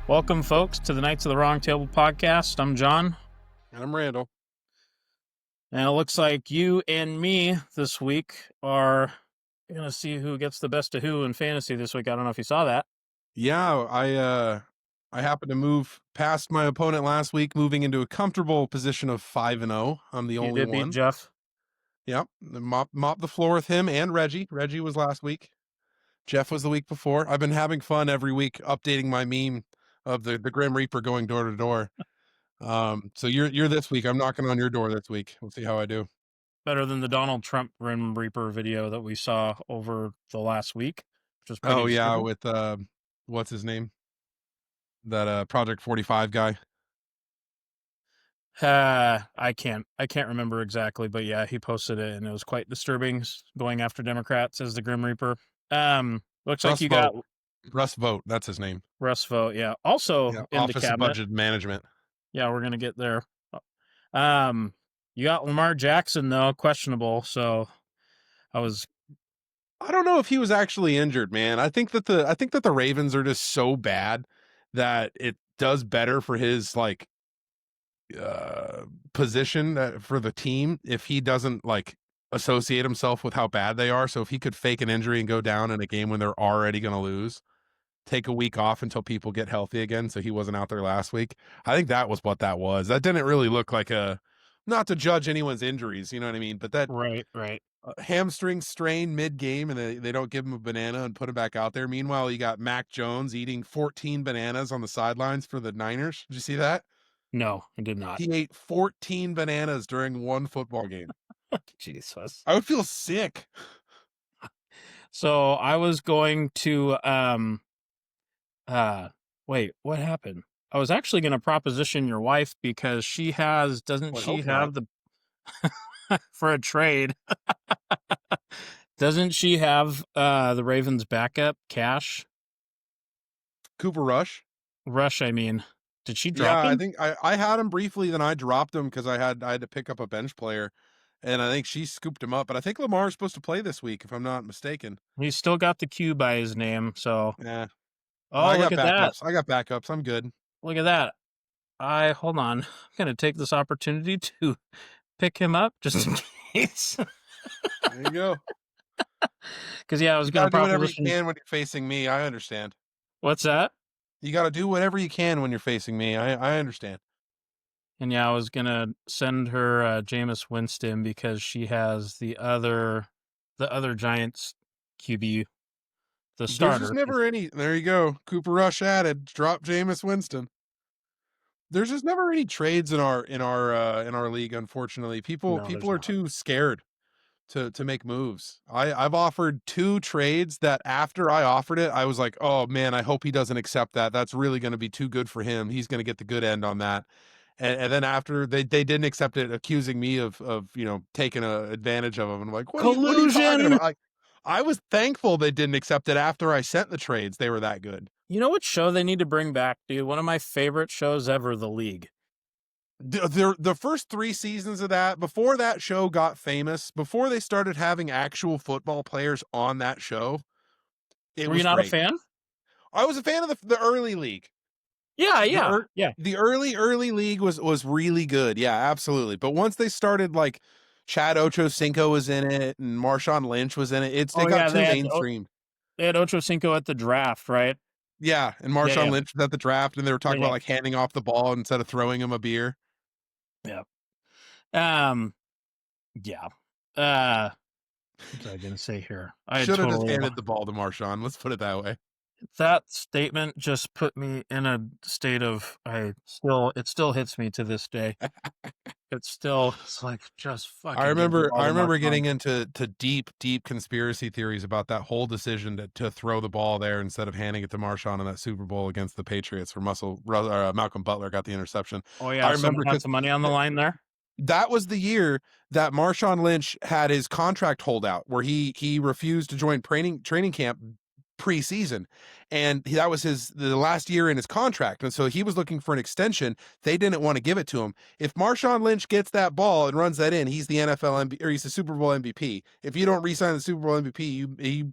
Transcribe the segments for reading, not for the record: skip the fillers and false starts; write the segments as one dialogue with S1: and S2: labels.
S1: Welcome, folks, to the Knights of the Wrong Table podcast. I'm John.
S2: And I'm Randall.
S1: And it looks like you and me this week are going to see who gets the best of who in fantasy this week. I don't know if you saw that.
S2: Yeah, I happened to move past my opponent last week, moving into a comfortable position of 5-0. I'm the
S1: You
S2: only
S1: did beat
S2: one.
S1: Jeff.
S2: Yep. Mop the floor with him and Reggie. Reggie was last week. Jeff was the week before. I've been having fun every week updating my meme of the Grim Reaper going door to door. So you're this week. I'm knocking on your door this week. We'll see how I do.
S1: Better than the Donald Trump Grim Reaper video that we saw over the last week, which was pretty
S2: Yeah,
S1: disturbing.
S2: with what's his name? That Project 45 guy.
S1: I can't remember exactly, but yeah, he posted it and it was quite disturbing, going after Democrats as the Grim Reaper. Looks like you got
S2: Russ Vote, that's his name.
S1: Russ Vote, yeah. Also in the
S2: Office of
S1: cabinet.
S2: Budget Management.
S1: Yeah, we're gonna get there. You got Lamar Jackson though, questionable. So I
S2: don't know if he was actually injured, man. I think that the Ravens are just so bad that it does better for his position for the team if he doesn't associate himself with how bad they are. So if he could fake an injury and go down in a game when they're already going to lose, take a week off until people get healthy again. So he wasn't out there last week. I think that was what that was. That didn't really look like not to judge anyone's injuries, you know what I mean? But that
S1: right.
S2: hamstring strain mid-game and they don't give him a banana and put him back out there. Meanwhile, you got Mac Jones eating 14 bananas on the sidelines for the Niners. Did you see that?
S1: No, I did not.
S2: He ate 14 bananas during one football game.
S1: Jesus.
S2: I would feel sick.
S1: So I was going to wait, what happened? I was actually going to proposition your wife because she has the for a trade. Doesn't she have the Ravens backup Cash?
S2: Cooper Rush?
S1: I mean. Did she drop him?
S2: I think I had him briefly, then I dropped him because I had to pick up a bench player, and I think she scooped him up. But I think Lamar's supposed to play this week, if I'm not mistaken.
S1: He's still got the Q by his name, so
S2: yeah.
S1: Oh, look at that!
S2: I got backups. I'm good.
S1: Look at that! Hold on. I'm gonna take this opportunity to pick him up just in case.
S2: There you go.
S1: Because I was
S2: gonna do whatever you can when you're facing me. I understand.
S1: What's that?
S2: You got to do whatever you can when you're facing me. I understand.
S1: And I was gonna send her Jameis Winston because she has the other Giants QB, the starter.
S2: There's just never any. There you go. Cooper Rush added. Drop Jameis Winston. There's just never any trades in our league. Unfortunately, people are too scared to make moves. I've offered 2 trades that after I offered it, I was like, oh man, I hope he doesn't accept that. That's really going to be too good for him. He's going to get the good end on that. And then after they didn't accept it, accusing me of taking advantage of him. And I'm like, what are you talking about? I was thankful they didn't accept it after I sent the trades. They were that good.
S1: You know what show they need to bring back, dude? One of my favorite shows ever, The League.
S2: The first 3 seasons of that, before that show got famous, before they started having actual football players on that show,
S1: were you not great. A fan?
S2: I was a fan of the early league.
S1: Yeah.
S2: The early league was really good. Yeah, absolutely. But once they started, like Chad Ochocinco was in it and Marshawn Lynch was in it, it got too mainstream.
S1: They had Ochocinco at the draft, right?
S2: Yeah, and Marshawn Lynch was at the draft, and they were talking about handing off the ball instead of throwing him a beer.
S1: Yeah. Yeah. What was I going to say here?
S2: I should have just handed the ball to Marshawn. Let's put it that way.
S1: That statement just put me in a state of it still hits me to this day. It's like just fucking.
S2: I remember getting into deep conspiracy theories about that whole decision to throw the ball there instead of handing it to Marshawn in that Super Bowl against the Patriots, where Malcolm Butler got the interception.
S1: Oh yeah, I remember had some money on the line there.
S2: That was the year that Marshawn Lynch had his contract holdout, where he refused to join training camp preseason, and that was the last year in his contract, and so he was looking for an extension. They didn't want to give it to him. If Marshawn Lynch gets that ball and runs that in, he's the NFL MVP, or he's the Super Bowl MVP. If you don't re-sign the Super Bowl MVP,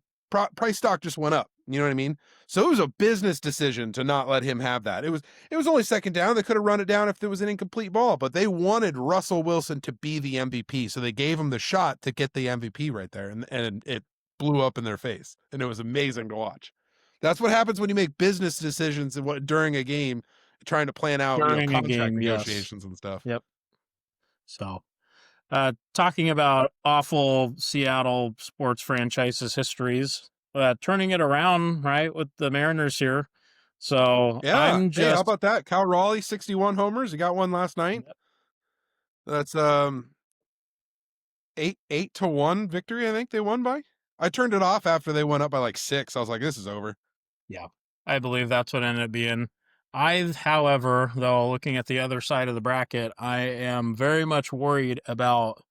S2: price stock just went up. You know what I mean? So it was a business decision to not let him have that. It was only second down. They could have run it down if there was an incomplete ball, but they wanted Russell Wilson to be the MVP. So they gave him the shot to get the MVP right there. And it blew up in their face. And it was amazing to watch. That's what happens when you make business decisions during a game, trying to plan out,
S1: During a
S2: contract
S1: game, yes.
S2: negotiations and stuff.
S1: Yep. So, talking about awful Seattle sports franchises histories, turning it around, right, with the Mariners here. So
S2: Yeah.
S1: I'm
S2: Hey, how
S1: just
S2: about that? Cal Raleigh, 61 homers. He got one last night.
S1: Yep.
S2: That's 8-1 victory, I think they won by. I turned it off after they went up by like 6. I was like, this is over.
S1: Yeah, I believe that's what ended up being. However, though, looking at the other side of the bracket, I am very much worried about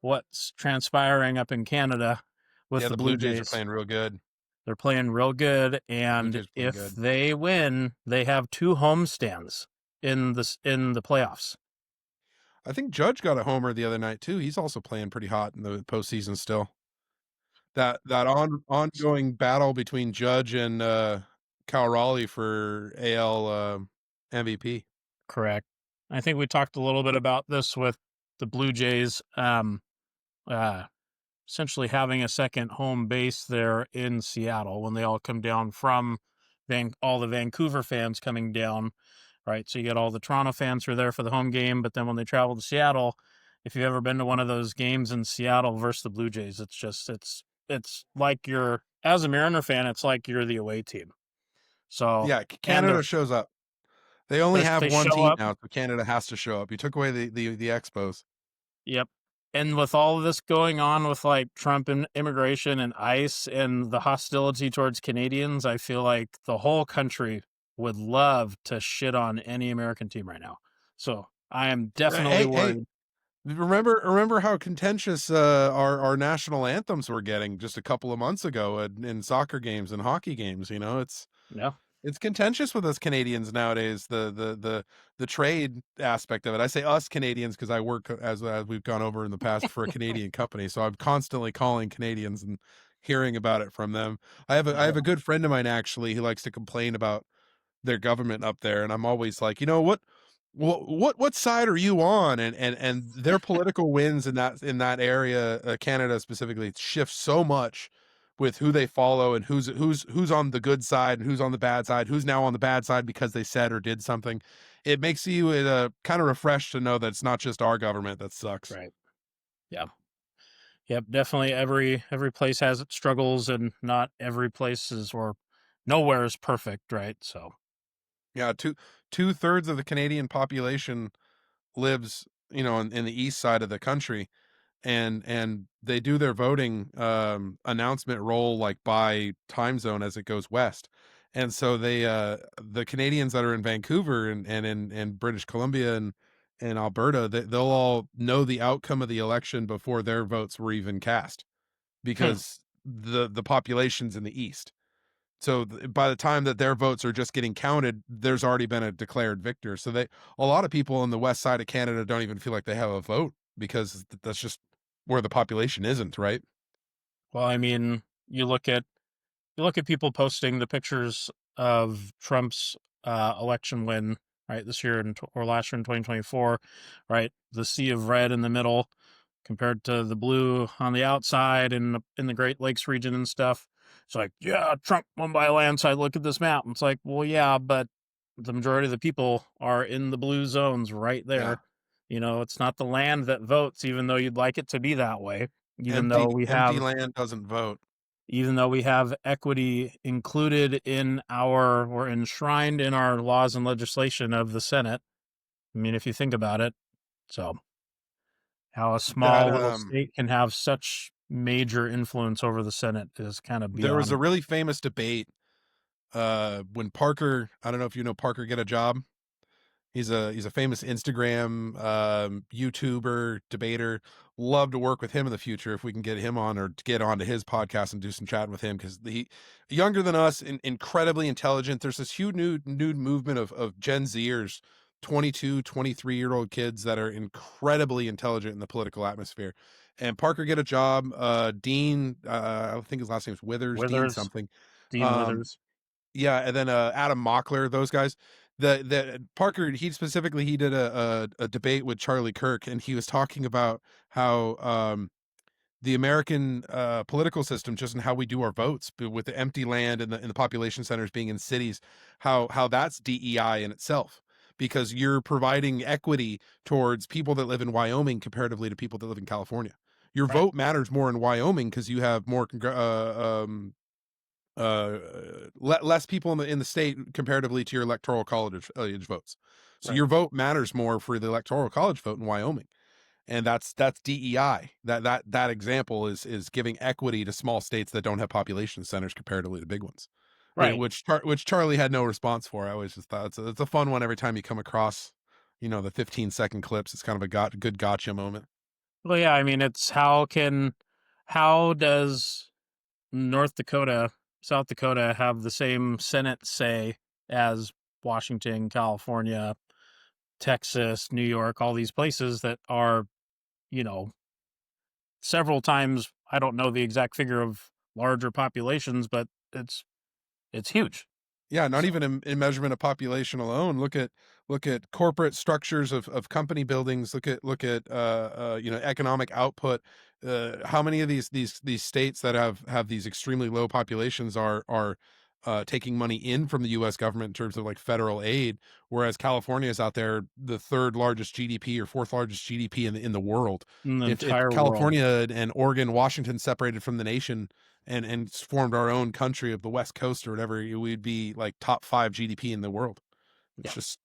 S1: what's transpiring up in Canada with
S2: Yeah,
S1: the
S2: the
S1: Blue
S2: Blue Jays are
S1: Jays.
S2: playing real good.
S1: They're playing real good,
S2: Blue
S1: and
S2: Jays are playing
S1: if
S2: good.
S1: they win, they have 2 homestands in the playoffs.
S2: I think Judge got a homer the other night too. He's also playing pretty hot in the postseason still. That ongoing battle between Judge and Cal Raleigh for AL MVP.
S1: Correct. I think we talked a little bit about this with the Blue Jays, uh, essentially having a second home base there in Seattle when they all come down from all the Vancouver fans coming down, right? So you get all the Toronto fans who are there for the home game, but then when they travel to Seattle, if you've ever been to one of those games in Seattle versus the Blue Jays, it's like you're as a Mariner fan, it's like you're the away team. So
S2: Yeah,
S1: and
S2: Canada shows up. They only have
S1: they
S2: one
S1: show
S2: team
S1: up.
S2: now, so Canada has to show up. You took away the Expos.
S1: Yep. And with all of this going on with like Trump and immigration and ICE and the hostility towards Canadians, I feel like the whole country would love to shit on any American team right now. So I am definitely
S2: Hey,
S1: worried.
S2: remember how contentious our national anthems were getting just a couple of months ago in soccer games and hockey games.
S1: Yeah.
S2: It's contentious with us Canadians nowadays. The trade aspect of it. I say us Canadians because I work as we've gone over in the past for a Canadian company, so I'm constantly calling Canadians and hearing about it from them. I have a good friend of mine actually who likes to complain about their government up there, and I'm always like, what side are you on? And their political wins in that area, Canada specifically, shifts so much with who they follow and who's on the good side and who's on the bad side, who's now on the bad side because they said or did something. It makes you kind of refreshed to know that it's not just our government that sucks.
S1: Right. Yeah. Yep. Definitely every place has its struggles and not every place is or nowhere is perfect. Right. So
S2: Yeah, two-thirds of the Canadian population lives, in the east side of the country, and they do their voting announcement roll like by time zone as it goes west. And so the Canadians that are in Vancouver and in British Columbia and Alberta, they'll all know the outcome of the election before their votes were even cast
S1: hmm.
S2: because the population's in the east. So by the time that their votes are just getting counted, there's already been a declared victor. So a lot of people on the west side of Canada don't even feel like they have a vote because that's just where the population isn't, right?
S1: Well, I mean, you look at people posting the pictures of Trump's election win, right, this year or last year in 2024, right? The sea of red in the middle compared to the blue on the outside and in the Great Lakes region and stuff. It's like, yeah, Trump won by a landslide. Look at this map. And it's like, well, yeah, but the majority of the people are in the blue zones right
S2: Yeah.
S1: there. It's not the land that votes, even though you'd like it to be that way. Even though we
S2: Empty
S1: have
S2: land doesn't vote.
S1: equity included in our or enshrined in our laws and legislation of the Senate. I mean, if you think about it, so how a
S2: That
S1: small little state can have such major influence over the Senate is kind of
S2: There was a
S1: beyond.
S2: really famous debate when Parker, I don't know if you know Parker Get a Job. He's a famous Instagram YouTuber, debater. Love to work with him in the future if we can get him on or to get onto his podcast and do some chatting with him because he younger than us, incredibly intelligent. There's this huge new movement of Gen Zers, 22, 23-year-old kids that are incredibly intelligent in the political atmosphere. And Parker Get a Job, Dean, I think his last name's Withers, Dean
S1: Withers.
S2: something.
S1: Dean
S2: Um,
S1: Withers.
S2: yeah, and then Adam Mockler, those guys. The Parker, he did a debate with Charlie Kirk, and he was talking about how the American political system, just in how we do our votes, with the empty land and the population centers being in cities, how that's DEI in itself, because you're providing equity towards people that live in Wyoming comparatively to people that live in California. Your
S1: Right.
S2: vote matters more in Wyoming because you have more uh, less people in the state comparatively to your electoral college age votes. So
S1: Right.
S2: your vote matters more for the electoral college vote in Wyoming, and that's DEI. That example is giving equity to small states that don't have population centers comparatively to big ones,
S1: Right.
S2: which Charlie had no response for. I always just thought it's a fun one every time you come across, the 15-second clips. It's kind of a good gotcha moment.
S1: Well, yeah, I mean, how does North Dakota, South Dakota have the same Senate say as Washington, California, Texas, New York, all these places that are, you know, several times, I don't know the exact figure of larger populations, but it's huge.
S2: Yeah, not
S1: So,
S2: even in measurement of population alone. Look at corporate structures of company buildings. Look at economic output. How many of these states that have these extremely low populations are taking money in from the U.S. government in terms of like federal aid, whereas California is out there the third largest GDP or fourth largest GDP in the world.
S1: in the
S2: If
S1: entire world.
S2: California and Oregon, Washington separated from the nation and formed our own country of the West Coast or whatever, we'd be like top 5 GDP in the world. It's
S1: Yeah.
S2: just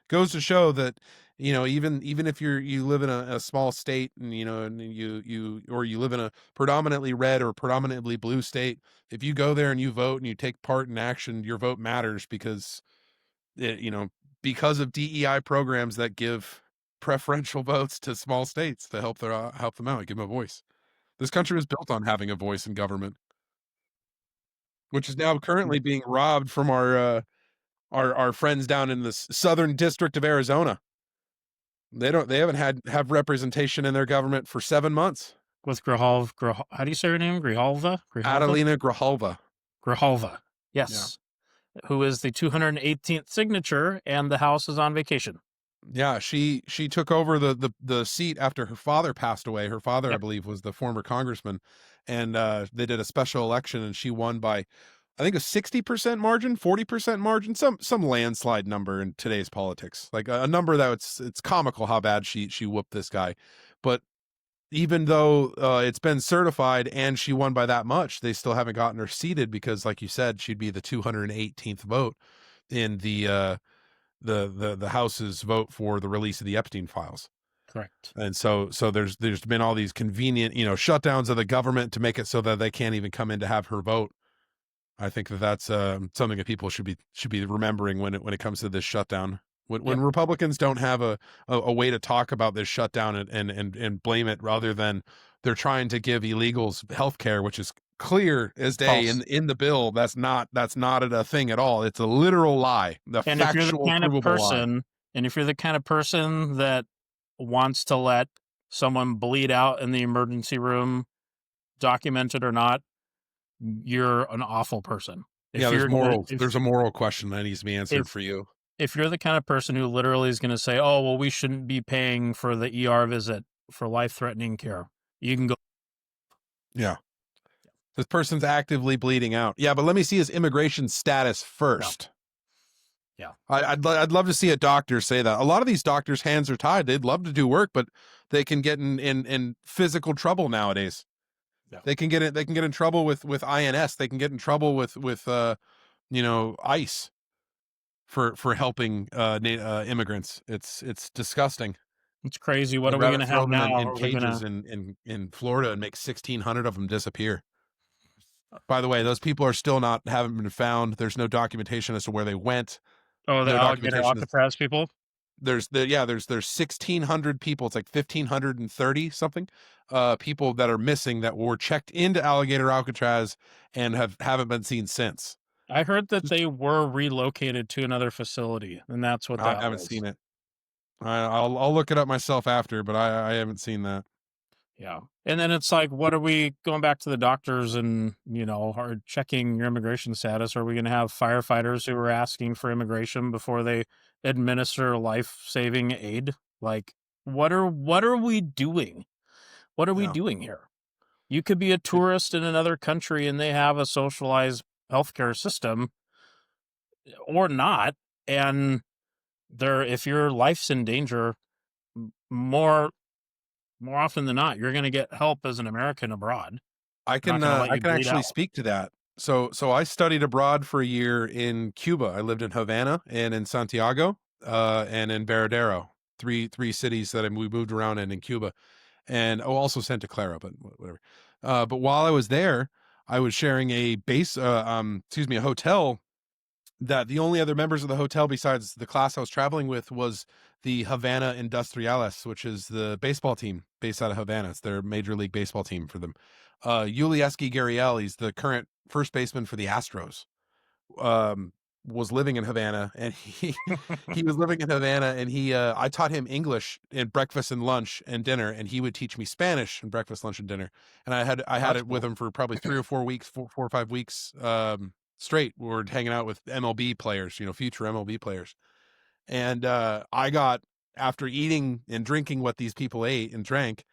S2: goes to show that even if you live in a small state, and you live in a predominantly red or predominantly blue state, if you go there and you vote and you take part in action, your vote matters it, you know because of DEI programs that give preferential votes to small states to help them out, give them a voice. This country was built on having a voice in government, which is now currently being robbed from our friends down in the southern district of Arizona. They haven't have representation in their government for 7 months.
S1: With how do you say her name? Grijalva?
S2: Adelina Grijalva.
S1: Grijalva.
S2: Yeah.
S1: Yes. Who is the 218th signature, and the House is on vacation.
S2: Yeah, she took over the seat after her father passed away. Her father, I
S1: Yep.
S2: believe, was the former congressman, and they did a special election, and she won by, I think, a 60% margin, 40% margin, some landslide number in today's politics, like a number that it's comical how bad she whooped this guy. But even though it's been certified and she won by that much, they still haven't gotten her seated because, like you said, she'd be the 218th vote in the House's vote for the release of the Epstein files.
S1: Correct.
S2: And so there's been all these convenient, shutdowns of the government to make it so that they can't even come in to have her vote. I think that's something that people should be remembering when it comes to this shutdown. When
S1: Yep.
S2: Republicans don't have a way to talk about this shutdown and blame it, rather than they're trying to give illegals health care, which is clear as day
S1: False.
S2: in the bill. That's not a thing at all. It's a literal lie, the
S1: And if you're the
S2: factual
S1: kind of
S2: provable lie.
S1: person, and if you're the kind of person that wants to let someone bleed out in the emergency room, documented or not, you're an awful person.
S2: Yeah,
S1: If you're gonna,
S2: there's a moral question that needs to be answered
S1: if
S2: for you.
S1: if you're the kind of person who literally is going to say, "Oh, well, we shouldn't be paying for the ER visit for life-threatening care," you can go.
S2: Yeah. This person's actively bleeding out. Yeah, but let me see his immigration status
S1: Yeah.
S2: first.
S1: Yeah.
S2: I'd love to see a doctor say that. A lot of these doctors' hands are tied. They'd love to do work, but they can get in physical trouble nowadays.
S1: Yeah.
S2: They can get in trouble with INS. They can get in trouble with ICE for helping immigrants. It's disgusting.
S1: It's crazy. What
S2: They'd
S1: are we
S2: rather
S1: going to have
S2: throw them
S1: now?
S2: in
S1: Are we going
S2: cages
S1: to?
S2: in Florida and make 1,600 of them disappear. By the way, those people are still haven't been found. There's no documentation as to where they went.
S1: Oh, the
S2: No
S1: alligator
S2: documentation.
S1: Alcatraz people.
S2: There's 1,600 people. It's like 1,530 something people that are missing that were checked into alligator Alcatraz and haven't been seen since.
S1: I heard that they were relocated to another facility, and that's what
S2: I
S1: that
S2: haven't
S1: was.
S2: seen it. I'll look it up myself after, but I haven't seen that.
S1: Yeah. And then it's like, what are we going back to the doctors and, are checking your immigration status? Are we going to have firefighters who are asking for immigration before they administer life-saving aid? Like, what are we doing? What are we
S2: Yeah.
S1: doing here? You could be a
S2: It
S1: tourist in another country and they have a socialized healthcare system or not. And if your life's in danger, more often than not, you're going to get help as an American abroad. They're not going to let
S2: I
S1: you
S2: can
S1: bleed
S2: actually
S1: out.
S2: speak to that. So I studied abroad for a year in Cuba. I lived in Havana and in Santiago, and in Veradero, three cities that we moved around in Cuba, and also Santa Clara, but whatever. But while I was there, I was sharing a hotel that the only other members of the hotel besides the class I was traveling with was the Havana Industriales, which is the baseball team based out of Havana. It's their major league baseball team for them. Yulieski Gurriel, he's the current first baseman for the Astros. Um, was living in Havana, and he was living in Havana, and he I taught him English in breakfast and lunch and dinner, and he would teach me Spanish in breakfast, lunch, and dinner. And I had
S1: That's
S2: it with
S1: cool.
S2: him for probably 3 or 4 weeks, 4 or 5 weeks straight. We were hanging out with MLB players, future MLB players, and I got after eating and drinking what these people ate and drank,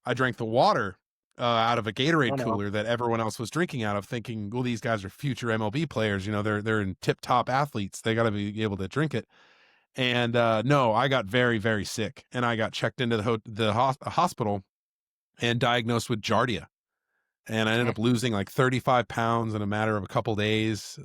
S2: I drank the water out of a
S1: Oh
S2: Gatorade
S1: no.
S2: cooler that everyone else was drinking out of, thinking, "Well, these guys are future MLB players. They're in tip top athletes. They got to be able to drink it." And no, I got very very sick, and I got checked into the hospital and diagnosed with Giardia. And I ended
S1: Mm.
S2: up losing like 35 pounds in a matter of a couple days.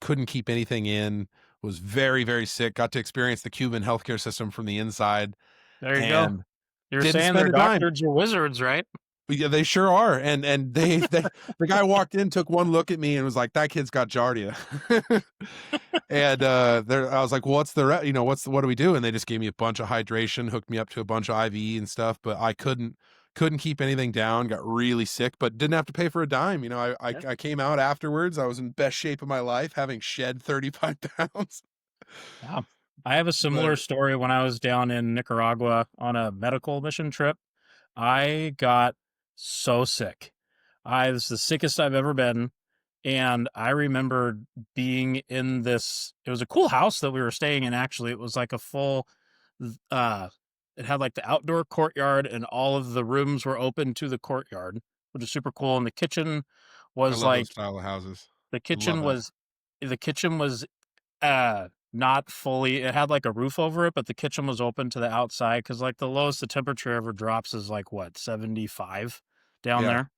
S2: Couldn't keep anything in. Was very very sick. Got to experience the Cuban healthcare system from the inside,
S1: There you go.
S2: and
S1: You're
S2: didn't
S1: saying
S2: spend
S1: their
S2: a dime.
S1: doctors are wizards, right?
S2: Yeah, they sure are. And they the guy walked in, took one look at me, and was like, "That kid's got Giardia." And there, I was like, "Well, what do we do?" And they just gave me a bunch of hydration, hooked me up to a bunch of IV and stuff. But I couldn't keep anything down. Got really sick, but didn't have to pay for a dime.
S1: Yeah.
S2: I came out afterwards. I was in best shape of my life, having shed 35 pounds.
S1: Yeah. I have a
S2: But
S1: similar story when I was down in Nicaragua on a medical mission trip. I got so sick. I was the sickest I've ever been. And I remember being in this, it was a cool house that we were staying in, actually. It was like a full, uh, it had like the outdoor courtyard and all of the rooms were open to the courtyard, which is super cool. And the kitchen
S2: I
S1: was
S2: love those
S1: like,
S2: style of houses.
S1: the
S2: Love
S1: kitchen
S2: that.
S1: was, the kitchen was not fully, it had like a roof over it, but the kitchen was open to the outside because like the lowest the temperature ever drops is like what, 75 down
S2: Yeah,
S1: there.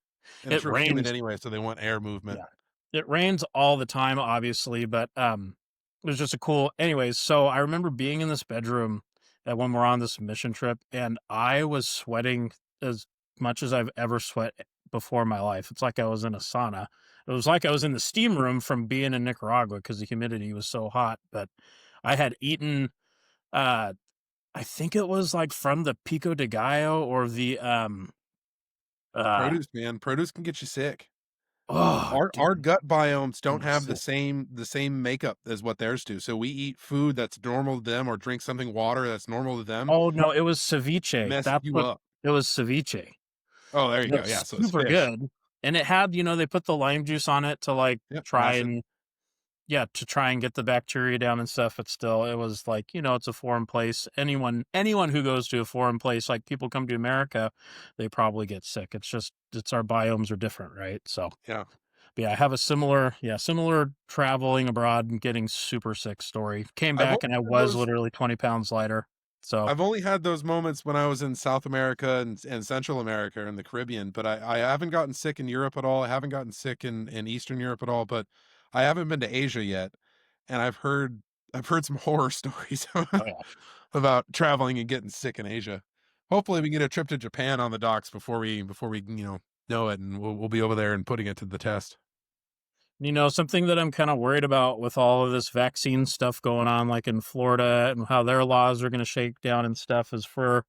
S2: and
S1: It
S2: it's real humid
S1: rains.
S2: anyway, so they want air movement.
S1: Yeah. It rains all the time, obviously, but it was just a cool anyways, so I remember being in this bedroom when we're on this mission trip, and I was sweating as much as I've ever sweat before in my life. It's like I was in a sauna. It was like I was in the steam room from being in Nicaragua because the humidity was so hot. But I had eaten, uh, I think it was like from the pico de gallo or the uh
S2: Produce, man. Produce can get you sick.
S1: oh
S2: Our
S1: dude,
S2: gut biomes
S1: I'm
S2: don't have
S1: sick.
S2: the same makeup as what theirs do. So we eat food that's normal to them or drink something water that's normal to them,
S1: Oh, no, it was ceviche.
S2: mess
S1: That's
S2: you
S1: what
S2: up.
S1: it was ceviche.
S2: Oh, there you
S1: It
S2: go.
S1: was
S2: Yeah, so it's
S1: super
S2: fish.
S1: good, and it had, they put the lime juice on it to, like,
S2: Yep,
S1: try
S2: acid.
S1: and yeah, to try and get the bacteria down and stuff, but still, it was like, it's a foreign place. Anyone who goes to a foreign place, like, people come to America, they probably get sick. It's our biomes are different, right? So,
S2: Yeah.
S1: but yeah, I have a similar traveling abroad and getting super sick story. Came
S2: I've
S1: back
S2: only
S1: and I
S2: had
S1: was
S2: those
S1: literally 20 pounds lighter. So,
S2: I've only had those moments when I was in South America and Central America and the Caribbean, but I haven't gotten sick in Europe at all. I haven't gotten sick in Eastern Europe at all, but I haven't been to Asia yet. And I've heard some horror stories
S1: oh yeah.
S2: about traveling and getting sick in Asia. Hopefully we can get a trip to Japan on the docks before we, know it, and we'll be over there and putting it to the test.
S1: Something that I'm kind of worried about with all of this vaccine stuff going on, like in Florida and how their laws are going to shake down and stuff, is for,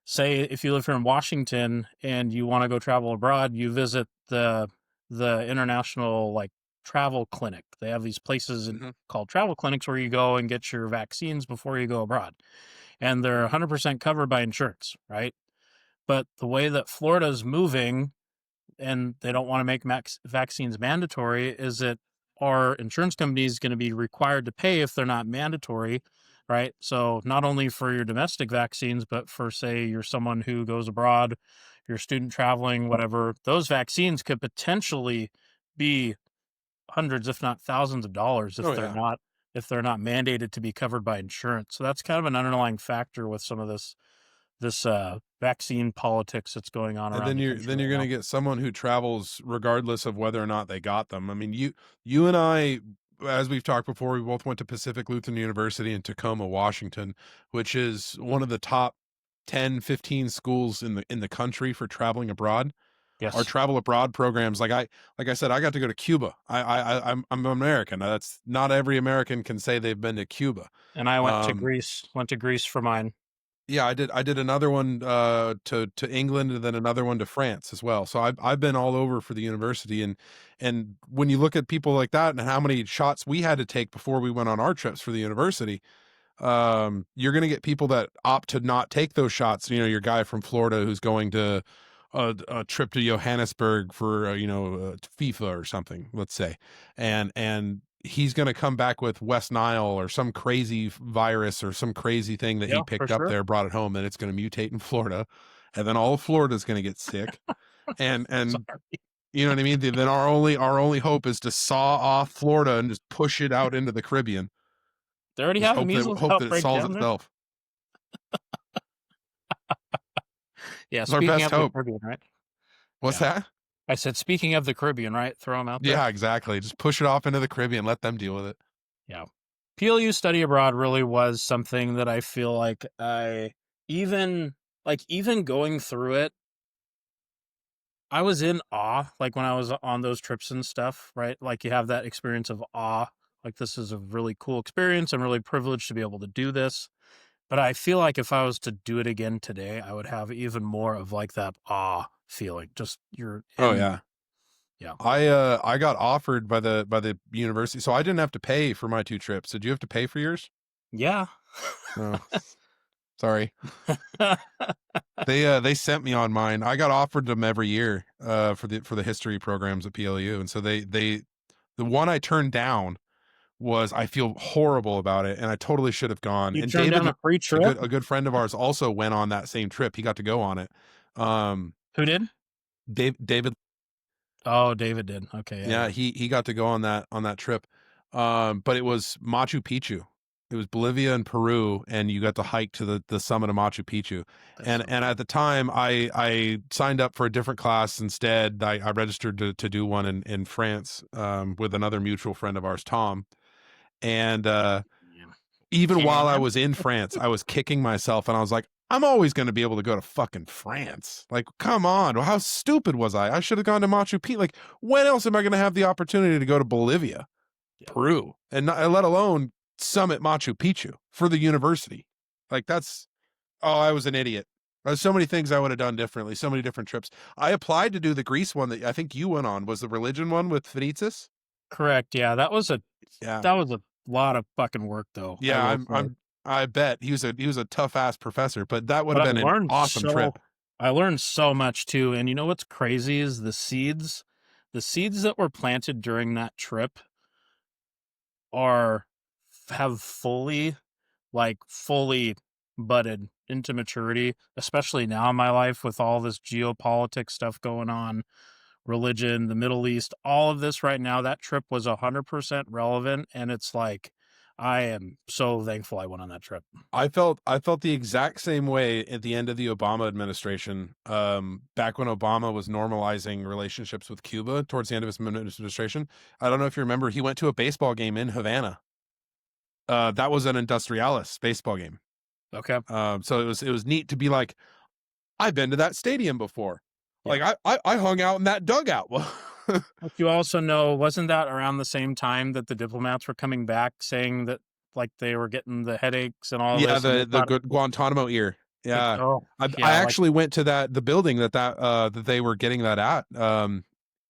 S1: say, if you live here in Washington and you want to go travel abroad, you visit the international like travel clinic. They have these places
S2: Mhm,
S1: called travel clinics where you go and get your vaccines before you go abroad, and they're
S2: mhm.
S1: 100% covered by insurance, right? But the way that Florida's moving, and they don't want to make vaccines mandatory, is that our insurance company is going to be required to pay if they're not mandatory, right? So not only for your domestic vaccines, but for, say, you're someone who goes abroad, you're a student traveling, whatever, those vaccines could potentially be hundreds, if not thousands of dollars
S2: Oh yeah.
S1: if they're not mandated to be covered by insurance. So that's kind of an underlying factor with some of this vaccine politics that's going on
S2: And
S1: around
S2: then
S1: the
S2: you're
S1: country
S2: then
S1: right
S2: you're going
S1: now.
S2: to get someone who travels regardless of whether or not they got them. I mean, you and I, as we've talked before, we both went to Pacific Lutheran University in Tacoma, Washington, which is one of the top 10, 15 schools in the country for traveling abroad. Our
S1: Yes.
S2: travel abroad programs, like I said, I got to go to Cuba. I'm American. That's not every American can say they've been to Cuba.
S1: And I
S2: Um,
S1: Went to Greece for mine.
S2: yeah, I did another one to England and then another one to France as well. So I've been all over for the university, and when you look at people like that and how many shots we had to take before we went on our trips for the university, you're going to get people that opt to not take those shots. You know, your guy from Florida who's going to a trip to Johannesburg for FIFA or something, let's say, and he's going to come back with West Nile or some crazy virus or some crazy thing that he
S1: Yeah, for
S2: picked up
S1: sure.
S2: there, brought it home, and it's going to mutate in Florida, and then all of Florida is going to get sick, and
S1: Sorry.
S2: you know what I mean. Then our only hope is to saw off Florida and just push it out into the Caribbean.
S1: They already
S2: Just
S1: have a measles
S2: hope that it
S1: outbreak
S2: solves
S1: down there.
S2: itself.
S1: Yeah,
S2: It's our
S1: speaking
S2: best
S1: of the
S2: hope.
S1: Caribbean, right?
S2: What's
S1: Yeah.
S2: that?
S1: I said, speaking of the Caribbean, right? Throw them out there.
S2: Yeah, exactly. Just push it off into the Caribbean. Let them deal with it.
S1: Yeah. PLU study abroad really was something that I feel like even even going through it, I was in awe, like when I was on those trips and stuff, right? Like you have that experience of awe. Like this is a really cool experience. I'm really privileged to be able to do this. But I feel like if I was to do it again today, I would have even more of like that awe feeling. Just you're
S2: Oh
S1: in,
S2: yeah.
S1: yeah.
S2: I got offered by the university, so I didn't have to pay for my two trips. Did you have to pay for yours?
S1: Yeah.
S2: No. Sorry. They sent me on mine. I got offered them every year for the history programs at PLU, and so they the one I turned down was I feel horrible about it, and I totally should have gone.
S1: You
S2: And
S1: turned
S2: David,
S1: down a free trip?
S2: a good friend of ours, also went on that same trip. He got to go on it. Um,
S1: Who did?
S2: David,
S1: Oh, David did. Okay, yeah,
S2: yeah,
S1: yeah.
S2: he got to go on that trip. But it was Machu Picchu. It was Bolivia and Peru, and you got to hike to the summit of Machu Picchu.
S1: That sounds
S2: And at the time, I signed up for a different class instead. I registered to do one in France with another mutual friend of ours, Tom. And
S1: yeah.
S2: even while I
S1: Can.
S2: was in France, I was kicking myself, and I was like, I'm always going to be able to go to fucking France. Like, come on. How stupid was I? I should have gone to Machu Picchu. Like, when else am I going to have the opportunity to go to Bolivia,
S1: Yeah.
S2: Peru, and not, let alone summit Machu Picchu for the university? Like, that's, oh, I was an idiot. There's so many things I would have done differently, so many different trips. I applied to do the Greece one that I think you went on. Was the religion one with Fenicis?
S1: Correct. Yeah,
S2: Yeah.
S1: that was a lot of fucking work though, I
S2: Yeah,
S1: will say.
S2: I bet he was a tough ass professor, but that would
S1: But
S2: have been an awesome trip.
S1: I learned so much too. And you know what's crazy is the seeds that were planted during that trip are have fully budded into maturity, especially now in my life with all this geopolitics stuff going on, religion, the Middle East, all of this right now. That trip was 100% relevant. And it's like, I am so thankful I went on that trip.
S2: I felt the exact same way at the end of the Obama administration. Back when Obama was normalizing relationships with Cuba towards the end of his administration. I don't know if you remember, he went to a baseball game in Havana. That was an Industrialis baseball game.
S1: Okay.
S2: So it was neat to be like, I've been to that stadium before.
S1: Yeah.
S2: Like I hung out in that dugout.
S1: But you also know, wasn't that around the same time that the diplomats were coming back saying that like they were getting the headaches and all
S2: Yeah,
S1: this, and they
S2: the
S1: thought,
S2: good Guantanamo ear. Yeah.
S1: oh
S2: I
S1: yeah, like
S2: actually went to the building that they were getting that at.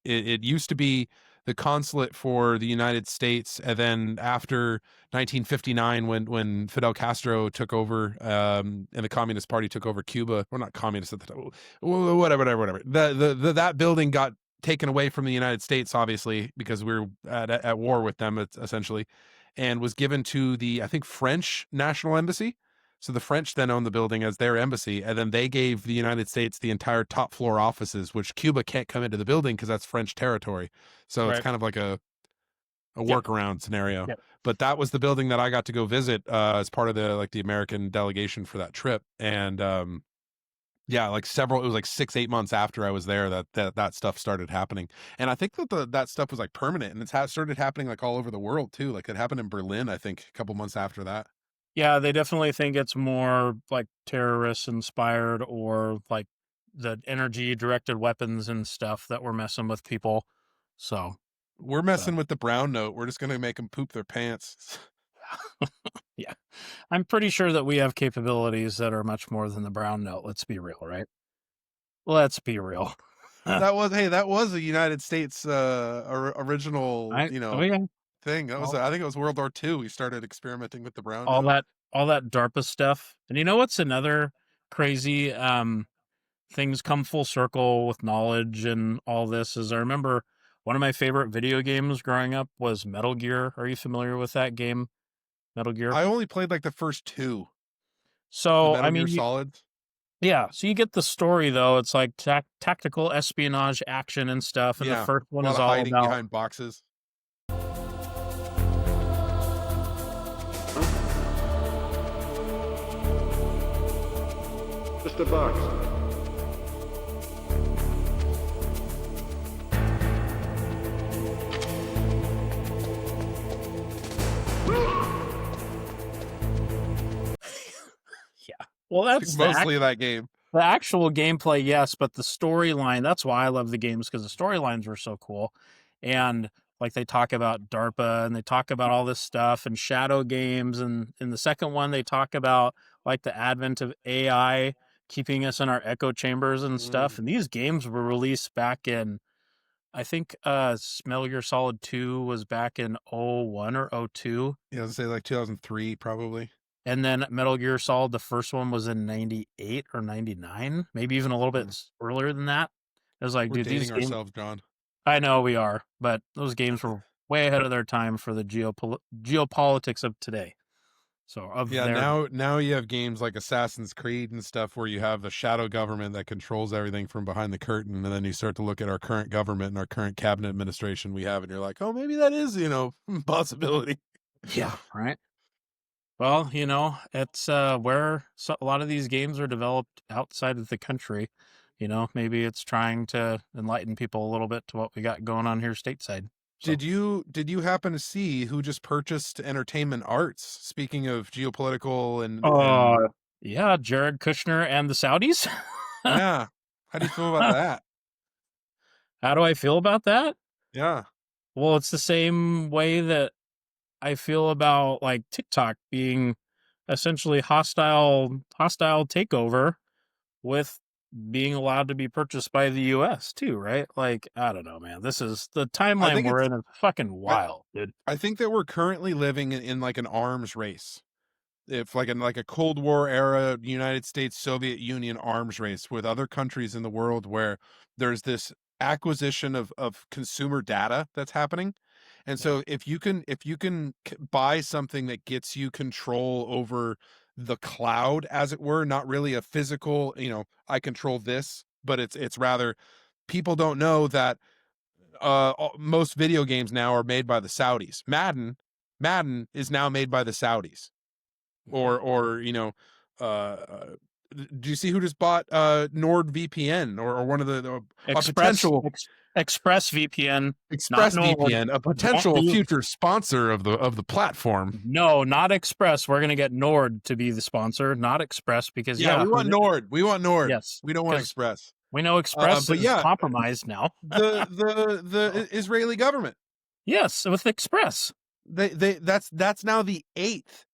S2: It used to be the consulate for the United States, and then after 1959, when Fidel Castro took over, and the Communist Party took over Cuba, or not communist at the time, whatever. That building got taken away from the United States, obviously, because we were at war with them, essentially, and was given to the, I think, French National Embassy. So the French then owned the building as their embassy, and then they gave the United States the entire top floor offices, which Cuba can't come into the building because that's French territory. So it's
S1: Right.
S2: kind of like a
S1: Yep.
S2: workaround scenario.
S1: Yep.
S2: But that was the building that I got to go visit as part of the American delegation for that trip. And yeah, like it was like 6-8 months after I was there that stuff started happening. And I think that stuff was like permanent, and started happening like all over the world too. Like it happened in Berlin, I think, a couple months after that.
S1: Yeah, they definitely think it's more like terrorist inspired, or like the energy directed weapons and stuff that were messing with people. So,
S2: We're
S1: but
S2: messing with the brown note. We're just gonna make them poop their pants.
S1: yeah, I'm pretty sure that we have capabilities that are much more than the brown note. Let's be real, right? Let's be real.
S2: That was a United States original,
S1: Oh yeah,
S2: thing.
S1: all,
S2: I think it was World War II. We started experimenting with the brown
S1: all
S2: note.
S1: that, all that DARPA stuff. And you know what's another crazy things come full circle with knowledge and all this is I remember one of my favorite video games growing up was Metal Gear. Are you familiar with that game, Metal Gear?
S2: I only played like the first two, the
S1: So,
S2: Metal
S1: I
S2: Gear
S1: mean,
S2: Solids.
S1: yeah, so you get the story though. It's like tactical espionage action and stuff. And the
S2: Yeah,
S1: first
S2: a
S1: one
S2: lot
S1: is
S2: of
S1: all
S2: hiding
S1: about,
S2: behind boxes.
S3: Just a box.
S1: yeah. Well, that's
S2: Mostly that game.
S1: the actual gameplay, yes, but the storyline, that's why I love the games because the storylines were so cool. And like they talk about DARPA and they talk about all this stuff and shadow games. And in the second one, they talk about like the advent of AI keeping us in our echo chambers and stuff.
S2: Mm.
S1: And these games were released back in, I think, Metal Gear Solid 2 was back in '01 or '02.
S2: Yeah, I was gonna say like 2003, probably.
S1: And then Metal Gear Solid, the first one was in '98 or '99, maybe even a little bit
S2: Mm.
S1: earlier than that. It was like,
S2: We're
S1: dude, these
S2: dating
S1: games.
S2: ourselves, John.
S1: I know we are, but those games were way ahead of their time for the geopolitics of today. So of
S2: Yeah,
S1: their
S2: now you have games like Assassin's Creed and stuff where you have the shadow government that controls everything from behind the curtain, and then you start to look at our current government and our current cabinet administration we have, and you're like, oh, maybe that is, possibility.
S1: yeah, right. Well, it's where a lot of these games are developed outside of the country. Maybe it's trying to enlighten people a little bit to what we got going on here stateside. So,
S2: Did you happen to see who just purchased Entertainment Arts? Speaking of geopolitical and
S1: uh, yeah, Jared Kushner and the Saudis.
S2: yeah, how do you feel about that?
S1: How do I feel about that?
S2: Yeah,
S1: Well, it's the same way that I feel about like TikTok being essentially hostile takeover with being allowed to be purchased by the US too, right? Like, I don't know, man. This is the
S2: I
S1: timeline
S2: think
S1: we're
S2: it's
S1: in is fucking
S2: I,
S1: wild, dude.
S2: I think that we're currently living in like an arms race. If like in like a Cold War era United States Soviet Union arms race with other countries in the world where there's this acquisition of consumer data that's happening. And
S1: Yeah.
S2: so if you can buy something that gets you control over the cloud, as it were, not really a physical, I control this, but it's rather, people don't know that most video games now are made by the Saudis. Madden is now made by the Saudis.
S1: Mhm.
S2: Or uh, uh do you see who just bought NordVPN, or one of a
S1: Express
S2: potential
S1: Express VPN, not Nord.
S2: ExpressVPN, a
S1: Don't
S2: potential
S1: do
S2: future sponsor of the platform?
S1: No, not Express. We're gonna get Nord to be the sponsor, not Express, because
S2: Yeah,
S1: yeah,
S2: we want Nord. We want Nord.
S1: yes,
S2: We don't want
S1: because
S2: Express.
S1: we know Express
S2: But
S1: is
S2: yeah,
S1: compromised now.
S2: the Israeli government,
S1: Yes, with Express.
S2: that's now the eighth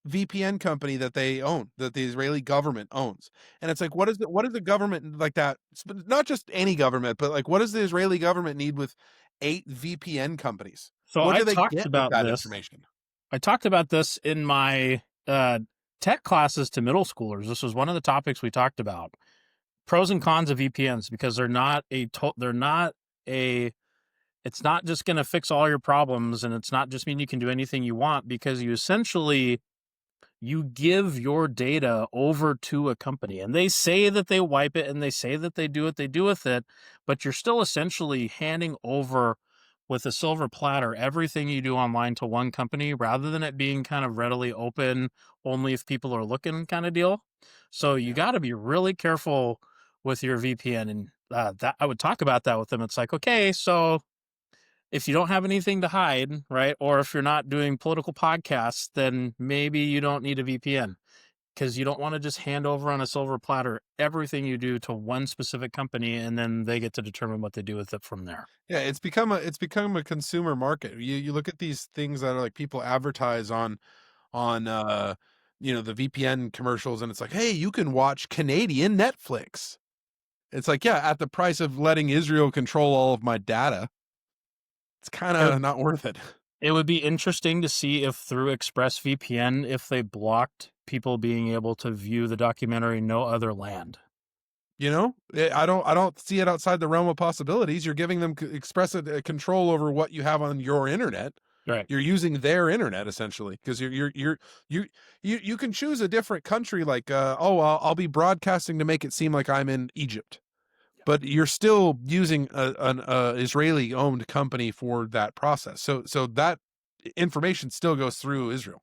S2: VPN company that they own, that the Israeli government owns. And it's like, what is the government like that? Not just any government, but like, what does the Israeli government need with 8 VPN companies.
S1: So
S2: What
S1: I
S2: do they
S1: talked
S2: get with
S1: about
S2: that
S1: this.
S2: information?
S1: I talked about this in my tech classes to middle schoolers. This was one of the topics we talked about. Pros and cons of VPNs, because they're not a it's not just going to fix all your problems, and it's not just mean you can do anything you want, because you give your data over to a company, and they say that they wipe it, and they say that they do what they do with it, but you're still essentially handing over with a silver platter everything you do online to one company, rather than it being kind of readily open only if people are looking kind of deal. So you
S2: Yeah.
S1: got to be really careful with your VPN. And that I would talk about that with them. It's like, okay, so if you don't have anything to hide, right? Or if you're not doing political podcasts, then maybe you don't need a VPN, because you don't want to just hand over on a silver platter everything you do to one specific company, and then they get to determine what they do with it from there.
S2: Yeah, it's become a consumer market. You look at these things that are like people advertise on the VPN commercials, and it's like, "Hey, you can watch Canadian Netflix." It's like, yeah, at the price of letting Israel control all of my data. It's
S1: It
S2: kinda
S1: would,
S2: not worth it.
S1: it would be interesting to see if through ExpressVPN, if they blocked people being able to view the documentary No Other Land.
S2: You know? I don't see it outside the realm of possibilities. You're giving them control over what you have on your internet.
S1: Right.
S2: You're using their internet essentially, because you you can choose a different country like, "Oh, I'll be broadcasting to make it seem like I'm in Egypt." But you're still using an Israeli-owned company for that process. So that information still goes through Israel.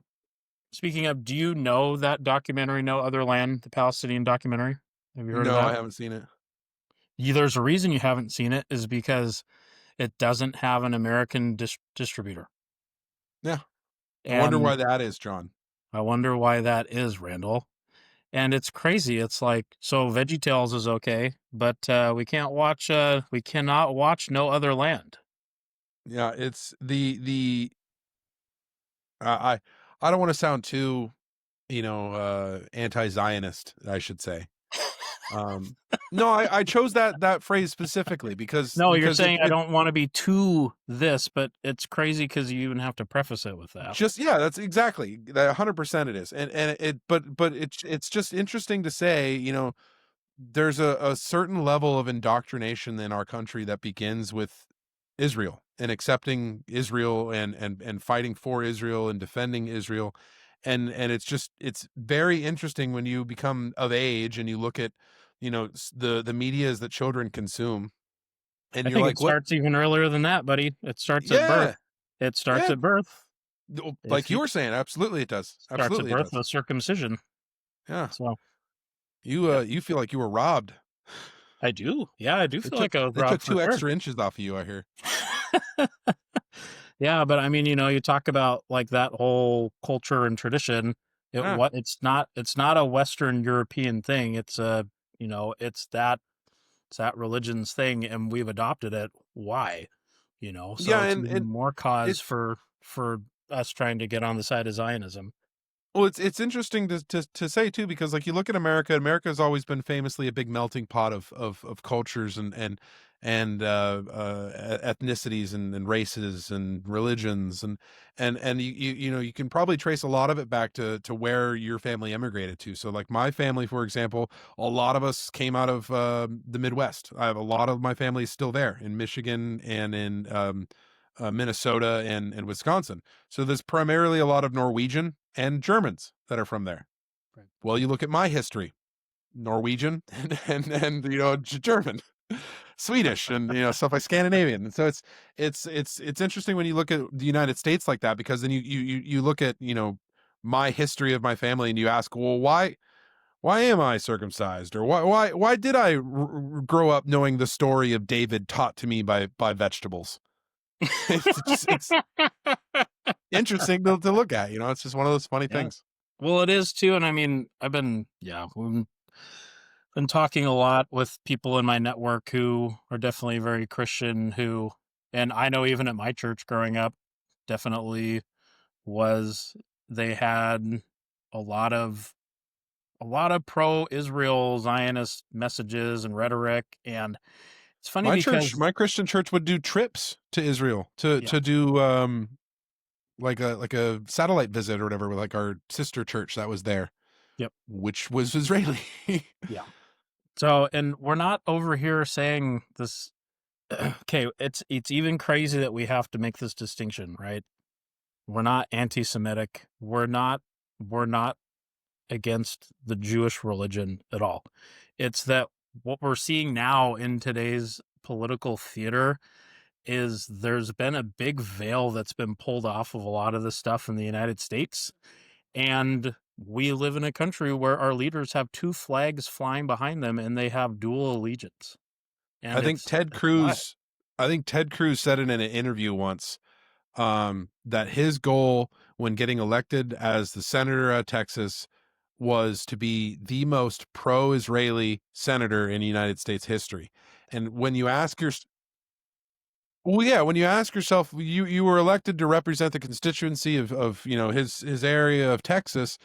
S1: Speaking of, do you know that documentary, No Other Land, the Palestinian documentary? Have you heard of
S2: No, I
S1: that?
S2: haven't seen it.
S1: There's a reason you haven't seen it, is because it doesn't have an American distributor.
S2: Yeah. I wonder
S1: And
S2: why that is, John.
S1: I wonder why that is, Randall. And it's crazy. It's like, so VeggieTales is okay, but we cannot watch No Other Land.
S2: Yeah, it's the I I don't wanna sound too, anti-Zionist, I should say. Um, no, I chose that phrase specifically because
S1: No, you're
S2: because
S1: saying I
S2: it
S1: don't want to be to this, but it's crazy because you even have to preface it with that.
S2: just yeah, that's exactly that 100% it is. And it but it's just interesting to say, there's a certain level of indoctrination in our country that begins with Israel and accepting Israel and fighting for Israel and defending Israel. And it's very interesting when you become of age and you look at, the medias that children consume, and
S1: I
S2: you're
S1: think it
S2: like, what?
S1: starts even earlier than that, buddy. It starts at birth.
S2: Yeah,
S1: It starts
S2: yeah.
S1: at birth.
S2: Like
S1: If
S2: you
S1: you
S2: were saying, absolutely it does.
S1: starts at
S2: Absolutely it
S1: birth
S2: does.
S1: with circumcision.
S2: Yeah.
S1: So
S2: You
S1: yeah,
S2: you feel like you were robbed.
S1: I do. Yeah, I do
S2: They
S1: feel
S2: took
S1: like I was
S2: they took
S1: robbed for
S2: 2
S1: sure.
S2: extra inches off of you, I hear.
S1: Yeah, but I mean, you talk about like that whole culture and tradition.
S2: Yeah.
S1: It's not a Western European thing. It's that religion's thing, and we've adopted it. Why? So
S2: Yeah,
S1: it's
S2: and
S1: even more cause
S2: it's
S1: for us trying to get on the side of Zionism.
S2: well, it's interesting to say too, because like you look at America. America has always been famously a big melting pot of cultures and ethnicities and races and religions, and you can probably trace a lot of it back to where your family emigrated to. So like my family, for example, a lot of us came out of the Midwest. I have a lot of my family is still there in Michigan and in Minnesota and Wisconsin. So there's primarily a lot of Norwegian and Germans that are from there.
S1: Right.
S2: Well, you look at my history, Norwegian and German, Swedish, and stuff like Scandinavian. And so it's interesting when you look at the United States like that, because then you look at my history of my family, and you ask, well, why am I circumcised, or why did I grow up knowing the story of David taught to me by vegetables? It's interesting to look at. It's just one of those funny
S1: Yeah.
S2: things.
S1: Well, it is too, and I mean, we've been talking a lot with people in my network who are definitely very Christian, and I know even at my church growing up, definitely was, they had a lot of pro-Israel Zionist messages and rhetoric, and It's funny because
S2: My Christian church would do trips to Israel
S1: yeah,
S2: to do like a satellite visit or whatever with like our sister church that was there,
S1: yep,
S2: which was Israeli.
S1: yeah. So, and we're not over here saying this. Okay, it's even crazy that we have to make this distinction, right? We're not anti-Semitic. We're not against the Jewish religion at all. It's that what we're seeing now in today's political theater is there's been a big veil that's been pulled off of a lot of the stuff in the United States. And we live in a country where our leaders have two flags flying behind them and they have dual allegiance.
S2: I
S1: And
S2: think
S1: it's
S2: Ted
S1: wild.
S2: Cruz I think Ted Cruz said it in an interview once, that his goal when getting elected as the senator of Texas was to be the most pro-Israeli senator in United States history. And when you ask your well, yeah, when you ask yourself, you were elected to represent the constituency of his area of Texas,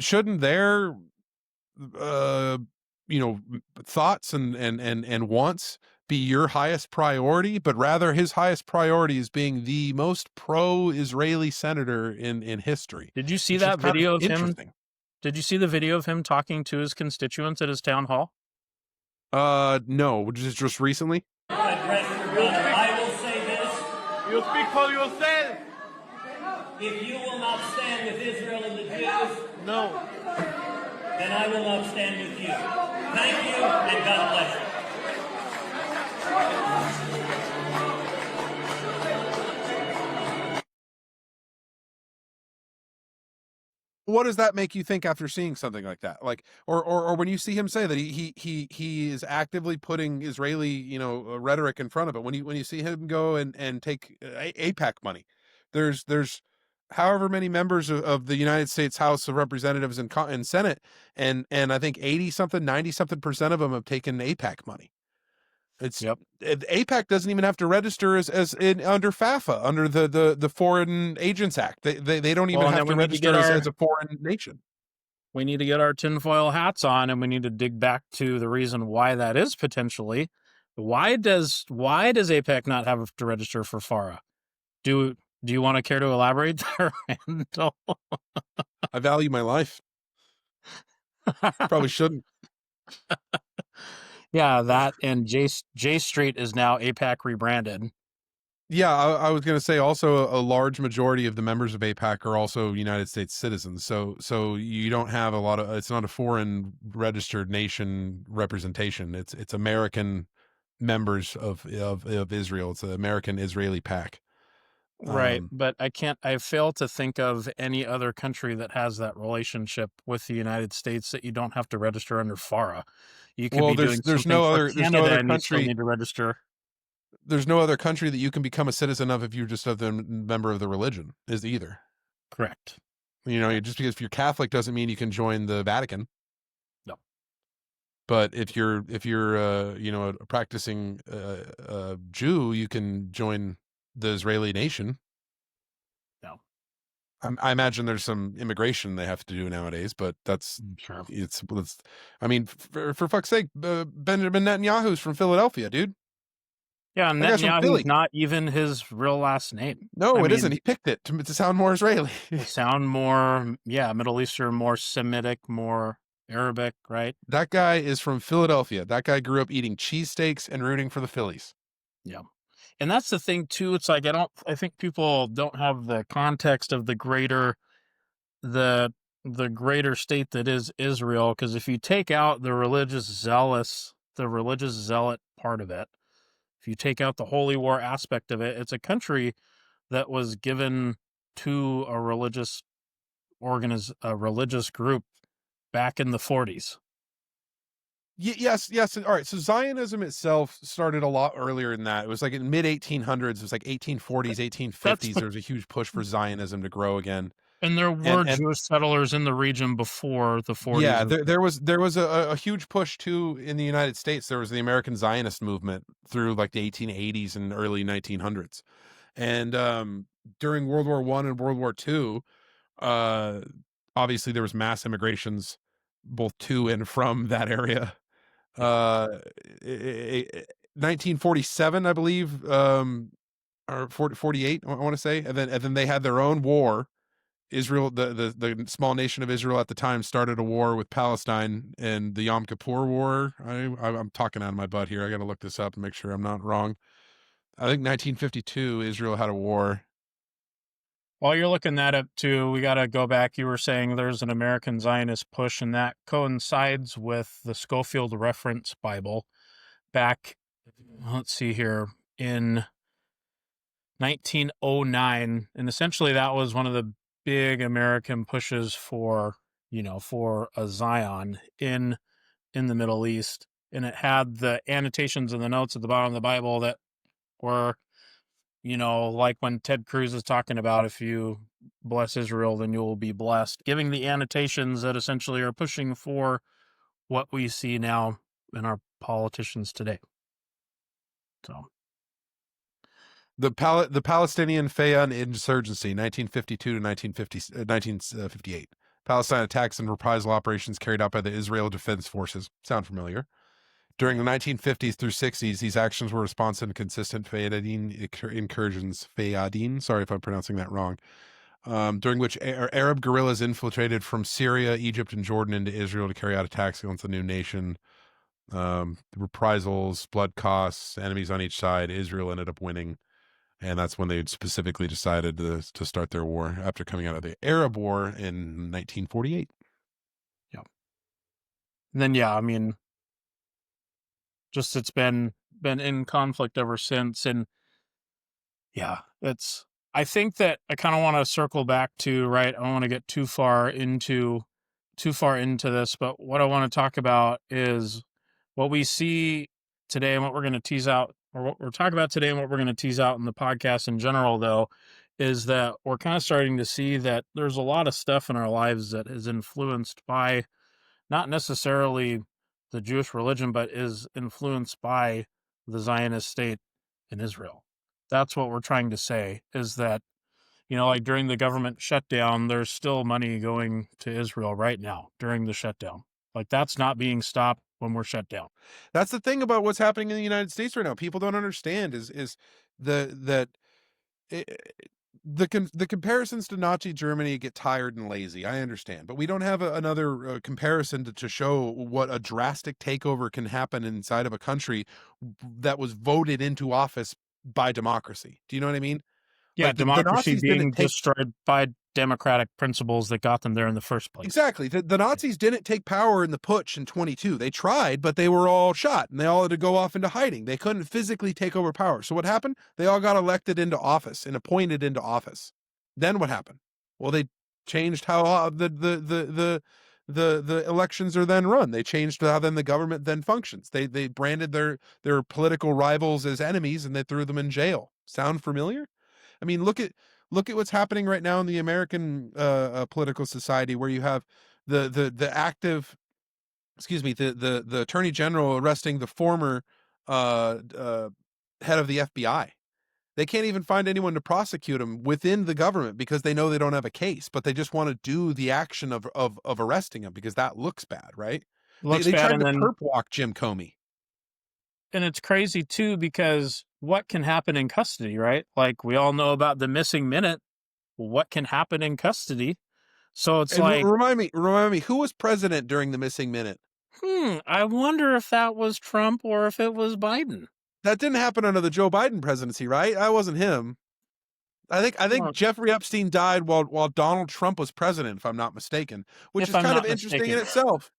S2: shouldn't their uh, thoughts and wants be your highest priority? But rather, his highest priority is being the most pro-Israeli senator in history,
S1: Did you see
S2: which is
S1: that
S2: kind of
S1: video of him?
S2: interesting.
S1: Did you see the video of him talking to his constituents at his town hall?
S2: No, just recently.
S3: I will say this.
S4: You speak for yourself.
S3: If you will not stand with Israel and the Jews,
S4: No.
S3: then I will not stand with you. Thank you, and God bless you.
S2: What does that make you think after seeing something like that? Like, or when you see him say that he is actively putting Israeli, rhetoric in front of it. When you see him go and take APAC money, there's however many members of the United States House of Representatives and Senate, and I think 80 something, 90 something percent of them have taken APAC money. It's
S1: Yep.
S2: APAC doesn't even have to register as under FAFA, under the Foreign Agents Act. They don't
S1: Well,
S2: even
S1: and
S2: have
S1: then
S2: to register as a foreign nation.
S1: we need to get our tinfoil hats on, and we need to dig back to the reason why that is potentially. Why does APEC not have to register for FARA? Do you want to care to elaborate there, Randall?
S2: I value my life. Probably shouldn't.
S1: Yeah, that and J Street is now APAC rebranded.
S2: Yeah, I was going to say also a large majority of the members of APAC are also United States citizens. So you don't have a lot of, it's not a foreign registered nation representation. It's American members of Israel. It's an American Israeli pack.
S1: Right,
S2: Um,
S1: but I fail to think of any other country that has that relationship with the United States that you don't have to register under FARA. You could
S2: well,
S1: be doing
S2: there's
S1: something
S2: no
S1: for
S2: other
S1: Canada and you still need to register.
S2: there's no other country that you can become a citizen of if you're just a member of the religion is either.
S1: Correct.
S2: Just because if you're Catholic doesn't mean you can join the Vatican.
S1: No.
S2: But if you're a practicing Jew, you can join the Israeli nation.
S1: No.
S2: I imagine there's some immigration they have to do nowadays, but
S1: Sure.
S2: it's. I mean, for fuck's sake, Benjamin Netanyahu's from Philadelphia, dude.
S1: Yeah,
S2: That guy's from
S1: Netanyahu's
S2: Philly.
S1: not even his real last name. I
S2: No, it isn't.
S1: mean,
S2: He picked it to sound more Israeli.
S1: to sound more, yeah, Middle Eastern, more Semitic, more Arabic, right?
S2: That guy is from Philadelphia. That guy grew up eating cheesesteaks and rooting for the Phillies.
S1: Yeah. And that's the thing too. It's like I think people don't have the context of the the greater state that is Israel, because if you take out the religious zealot part of it, if you take out the holy war aspect of it, it's a country that was given to a religious group back in the 40s.
S2: Yes. All right. So Zionism itself started a lot earlier than that. It was like in mid 1800s. It was like 1840s,
S1: That's
S2: 1850s. There was a huge push for Zionism to grow again.
S1: and there
S2: And
S1: were Jewish settlers in the region before the 40s.
S2: yeah, there was a huge push too in the United States. There was the American Zionist movement through like the 1880s and early 1900s. And during World War I and World War II, uh, obviously there was mass immigrations both to and from that area.
S1: Yeah.
S2: Uh, 1947, I believe, or 48, I want to say, and then they had their own war. Israel, the small nation of Israel at the time, started a war with Palestine, and the Yom Kippur War. I'm talking out of my butt here. I got to look this up and make sure I'm not wrong. I think 1952, Israel had a war.
S1: While you're looking that up too, we got to go back. You were saying there's an American Zionist push, and that coincides with the Schofield Reference Bible back, let's see here, in 1909. And essentially that was one of the big American pushes for, for a Zion in the Middle East. And it had the annotations and the notes at the bottom of the Bible that were, like when Ted Cruz is talking about, if you bless Israel, then you will be blessed, giving the annotations that essentially are pushing for what we see now in our politicians today. So
S2: the Palestinian Fayyad insurgency, 1952 to 1958. Palestine attacks and reprisal operations carried out by the Israel Defense Forces. Sound familiar? During the 1950s through 60s, these actions were responsive and consistent Fayyadin incursions. Fayyadin, sorry if I'm pronouncing that wrong. During which Arab guerrillas infiltrated from Syria, Egypt, and Jordan into Israel to carry out attacks against the new nation. Reprisals, blood costs, enemies on each side. Israel ended up winning. And that's when they specifically decided to start their war after coming out of the Arab War in 1948.
S1: Yeah. And then, I mean, just it's been in conflict ever since. And yeah, I think that I kind of want to circle back to, right, I don't want to get too far into this, but what I want to talk about is what we see today and what we're going to tease out, or what we're talking about today and what we're going to tease out in the podcast in general, though, is that we're kind of starting to see that there's a lot of stuff in our lives that is influenced by not necessarily the Jewish religion, but is influenced by the Zionist state in Israel. That's what we're trying to say, is that, like during the government shutdown, there's still money going to Israel right now during the shutdown. Like that's not being stopped when we're shut down.
S2: That's the thing about what's happening in the United States right now. People don't understand is the comparisons to Nazi Germany get tired and lazy. I understand, but we don't have another comparison to show what a drastic takeover can happen inside of a country that was voted into office by democracy. Do you know what I mean?
S1: Yeah,
S2: Like the
S1: democracy
S2: Nazis
S1: being
S2: didn't take
S1: destroyed by democratic principles that got them there in the first place.
S2: exactly. The Nazis didn't take power in the putsch in 22. They tried, but they were all shot and they all had to go off into hiding. They couldn't physically take over power. So what happened? They all got elected into office and appointed into office. Then what happened? Well, they changed how the elections are then run. They changed how then the government then functions. They branded their political rivals as enemies and they threw them in jail. Sound familiar? I mean, look at what's happening right now in the American political society, where you have the active, the attorney general arresting the former head of the FBI. They can't even find anyone to prosecute him within the government because they know they don't have a case, but they just want to do the action of arresting him because that looks bad, right?
S1: Looks
S2: They
S1: bad,
S2: tried
S1: and
S2: to
S1: then
S2: perp walk Jim Comey.
S1: and it's crazy too, because what can happen in custody, right? Like we all know about the missing minute. What can happen in custody? So it's
S2: And
S1: like,
S2: remind me, who was president during the missing minute?
S1: I wonder if that was Trump or if it was Biden.
S2: That didn't happen under the Joe Biden presidency, right? That wasn't him. I think
S1: Well,
S2: Jeffrey Epstein died while Donald Trump was president, if I'm not mistaken, which
S1: if
S2: is
S1: I'm
S2: kind of
S1: not
S2: interesting in
S1: mistaken.
S2: itself.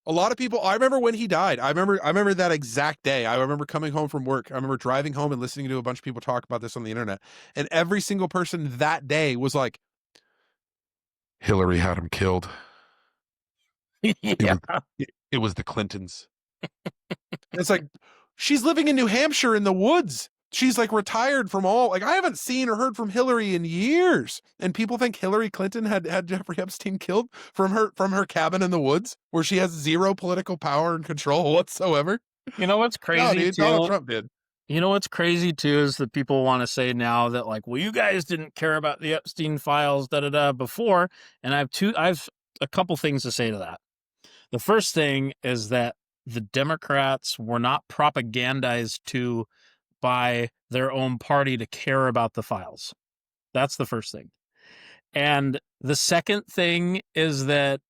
S2: A lot of people, I remember when he died. I remember that exact day. I remember coming home from work. I remember driving home and listening to a bunch of people talk about this on the internet. And every single person that day was like, Hillary had him killed.
S1: Yeah.
S2: It was the Clintons. It's like, she's living in New Hampshire in the woods. She's like retired from all, like I haven't seen or heard from Hillary in years. And people think Hillary Clinton had Jeffrey Epstein killed from her cabin in the woods where she has zero political power and control whatsoever.
S1: You know what's crazy
S2: No, dude,
S1: too?
S2: Donald Trump did.
S1: You know what's crazy too is that people want to say now that like, well, you guys didn't care about the Epstein files, before. And I've a couple things to say to that. The first thing is that the Democrats were not propagandized to by their own party to care about the files. That's the first thing. And the second thing is that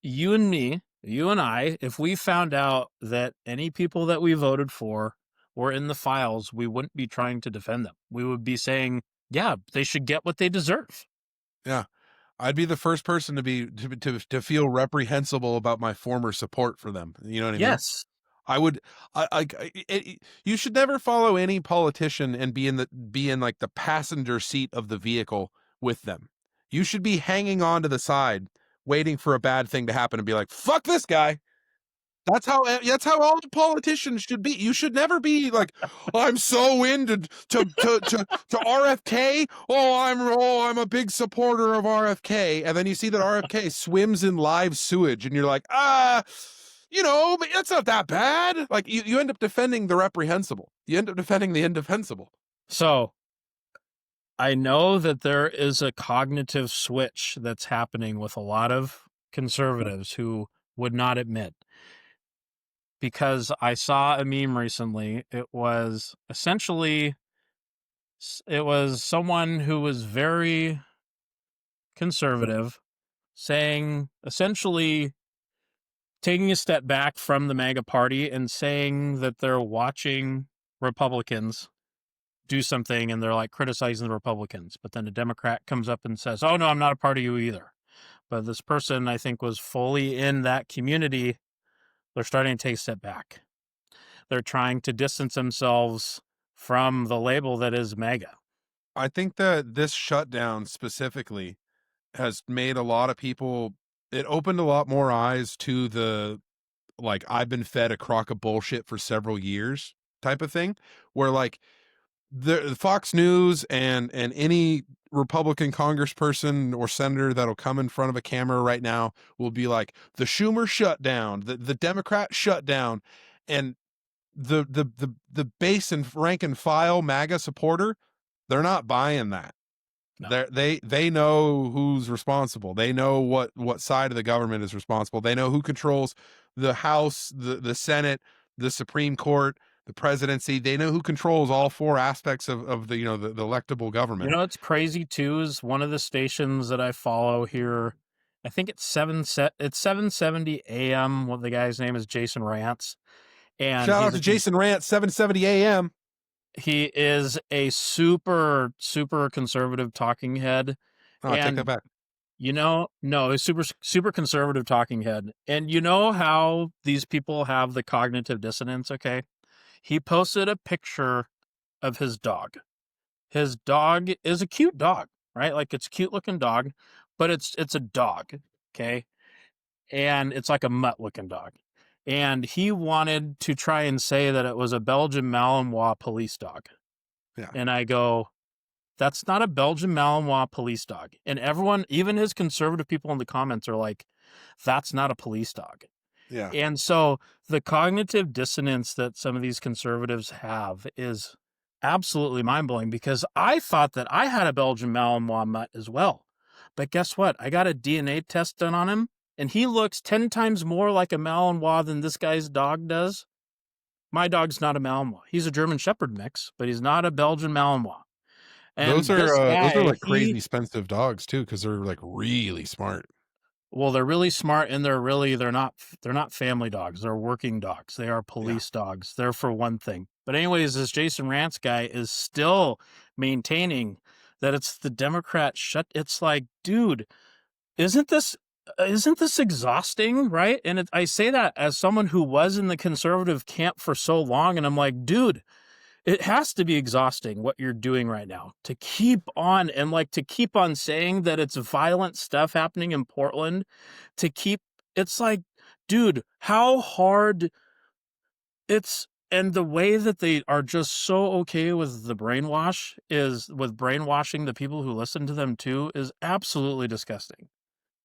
S1: you and me, you and I, if we found out that any people that we voted for were in the files, we wouldn't be trying to defend them. We would be saying, yeah, they should get what they deserve.
S2: Yeah. I'd be the first person to feel reprehensible about my former support for them. You know what I mean?
S1: Yes.
S2: I would, you should never follow any politician and be in like the passenger seat of the vehicle with them. You should be hanging on to the side, waiting for a bad thing to happen and be like, fuck this guy. That's how all the politicians should be. You should never be like, I'm so into to RFK. I'm a big supporter of RFK, and then you see that RFK swims in live sewage, and you're like, but that's not that bad. Like you end up defending the reprehensible. You end up defending the indefensible.
S1: So I know that there is a cognitive switch that's happening with a lot of conservatives who would not admit, because I saw a meme recently. It was someone who was very conservative saying, essentially taking a step back from the MAGA party and saying that they're watching Republicans do something and they're like criticizing the Republicans. But then a Democrat comes up and says, oh no, I'm not a part of you either. But this person, I think, was fully in that community. They're starting to take a step back. They're trying to distance themselves from the label that is MAGA.
S2: I think that this shutdown specifically has made a lot of people, it opened a lot more eyes to the, like, I've been fed a crock of bullshit for several years type of thing, where like the Fox News and any Republican congressperson or senator that'll come in front of a camera right now will be like, the Schumer shutdown, the Democrat shutdown, and the base and rank and file MAGA supporter, they're not buying that.
S1: No.
S2: They know who's responsible. They know what side of the government is responsible. They know who controls the House, the Senate, the Supreme Court, the presidency. They know who controls all four aspects of the the electable government.
S1: You know what's crazy too is one of the stations that I follow here, I think it's 770 AM. What the guy's name is, Jason Rantz. And
S2: shout out to Jason Rantz, 770 AM.
S1: He is a super, super conservative talking head.
S2: Oh, I take that back.
S1: No, he's super conservative talking head. And you know how these people have the cognitive dissonance, okay? He posted a picture of his dog. His dog is a cute dog, right? Like, it's a cute looking dog, but it's a dog, okay? And it's like a mutt looking dog. And he wanted to try and say that it was a Belgian Malinois police dog.
S2: Yeah.
S1: And I go, that's not a Belgian Malinois police dog. And everyone, even his conservative people in the comments, are like, that's not a police dog.
S2: Yeah.
S1: And so the cognitive dissonance that some of these conservatives have is absolutely mind-blowing, because I thought that I had a Belgian Malinois mutt as well. But guess what? I got a DNA test done on him, and he looks 10 times more like a Malinois than this guy's dog does. My dog's not a Malinois. He's a German Shepherd mix, but he's not a Belgian Malinois. And
S2: those are like crazy expensive dogs too, because they're like really smart.
S1: Well, they're really smart, and they're not family dogs. They're working dogs. They are police dogs. They're for one thing. But anyways, this Jason Rantz guy is still maintaining that it's the Democrat It's like, dude, isn't this exhausting, right? And I say that as someone who was in the conservative camp for so long, and I'm like, dude, it has to be exhausting what you're doing right now to keep on saying that it's violent stuff happening in Portland, it's like, dude, how hard and the way that they are just so okay with brainwashing the people who listen to them too is absolutely disgusting.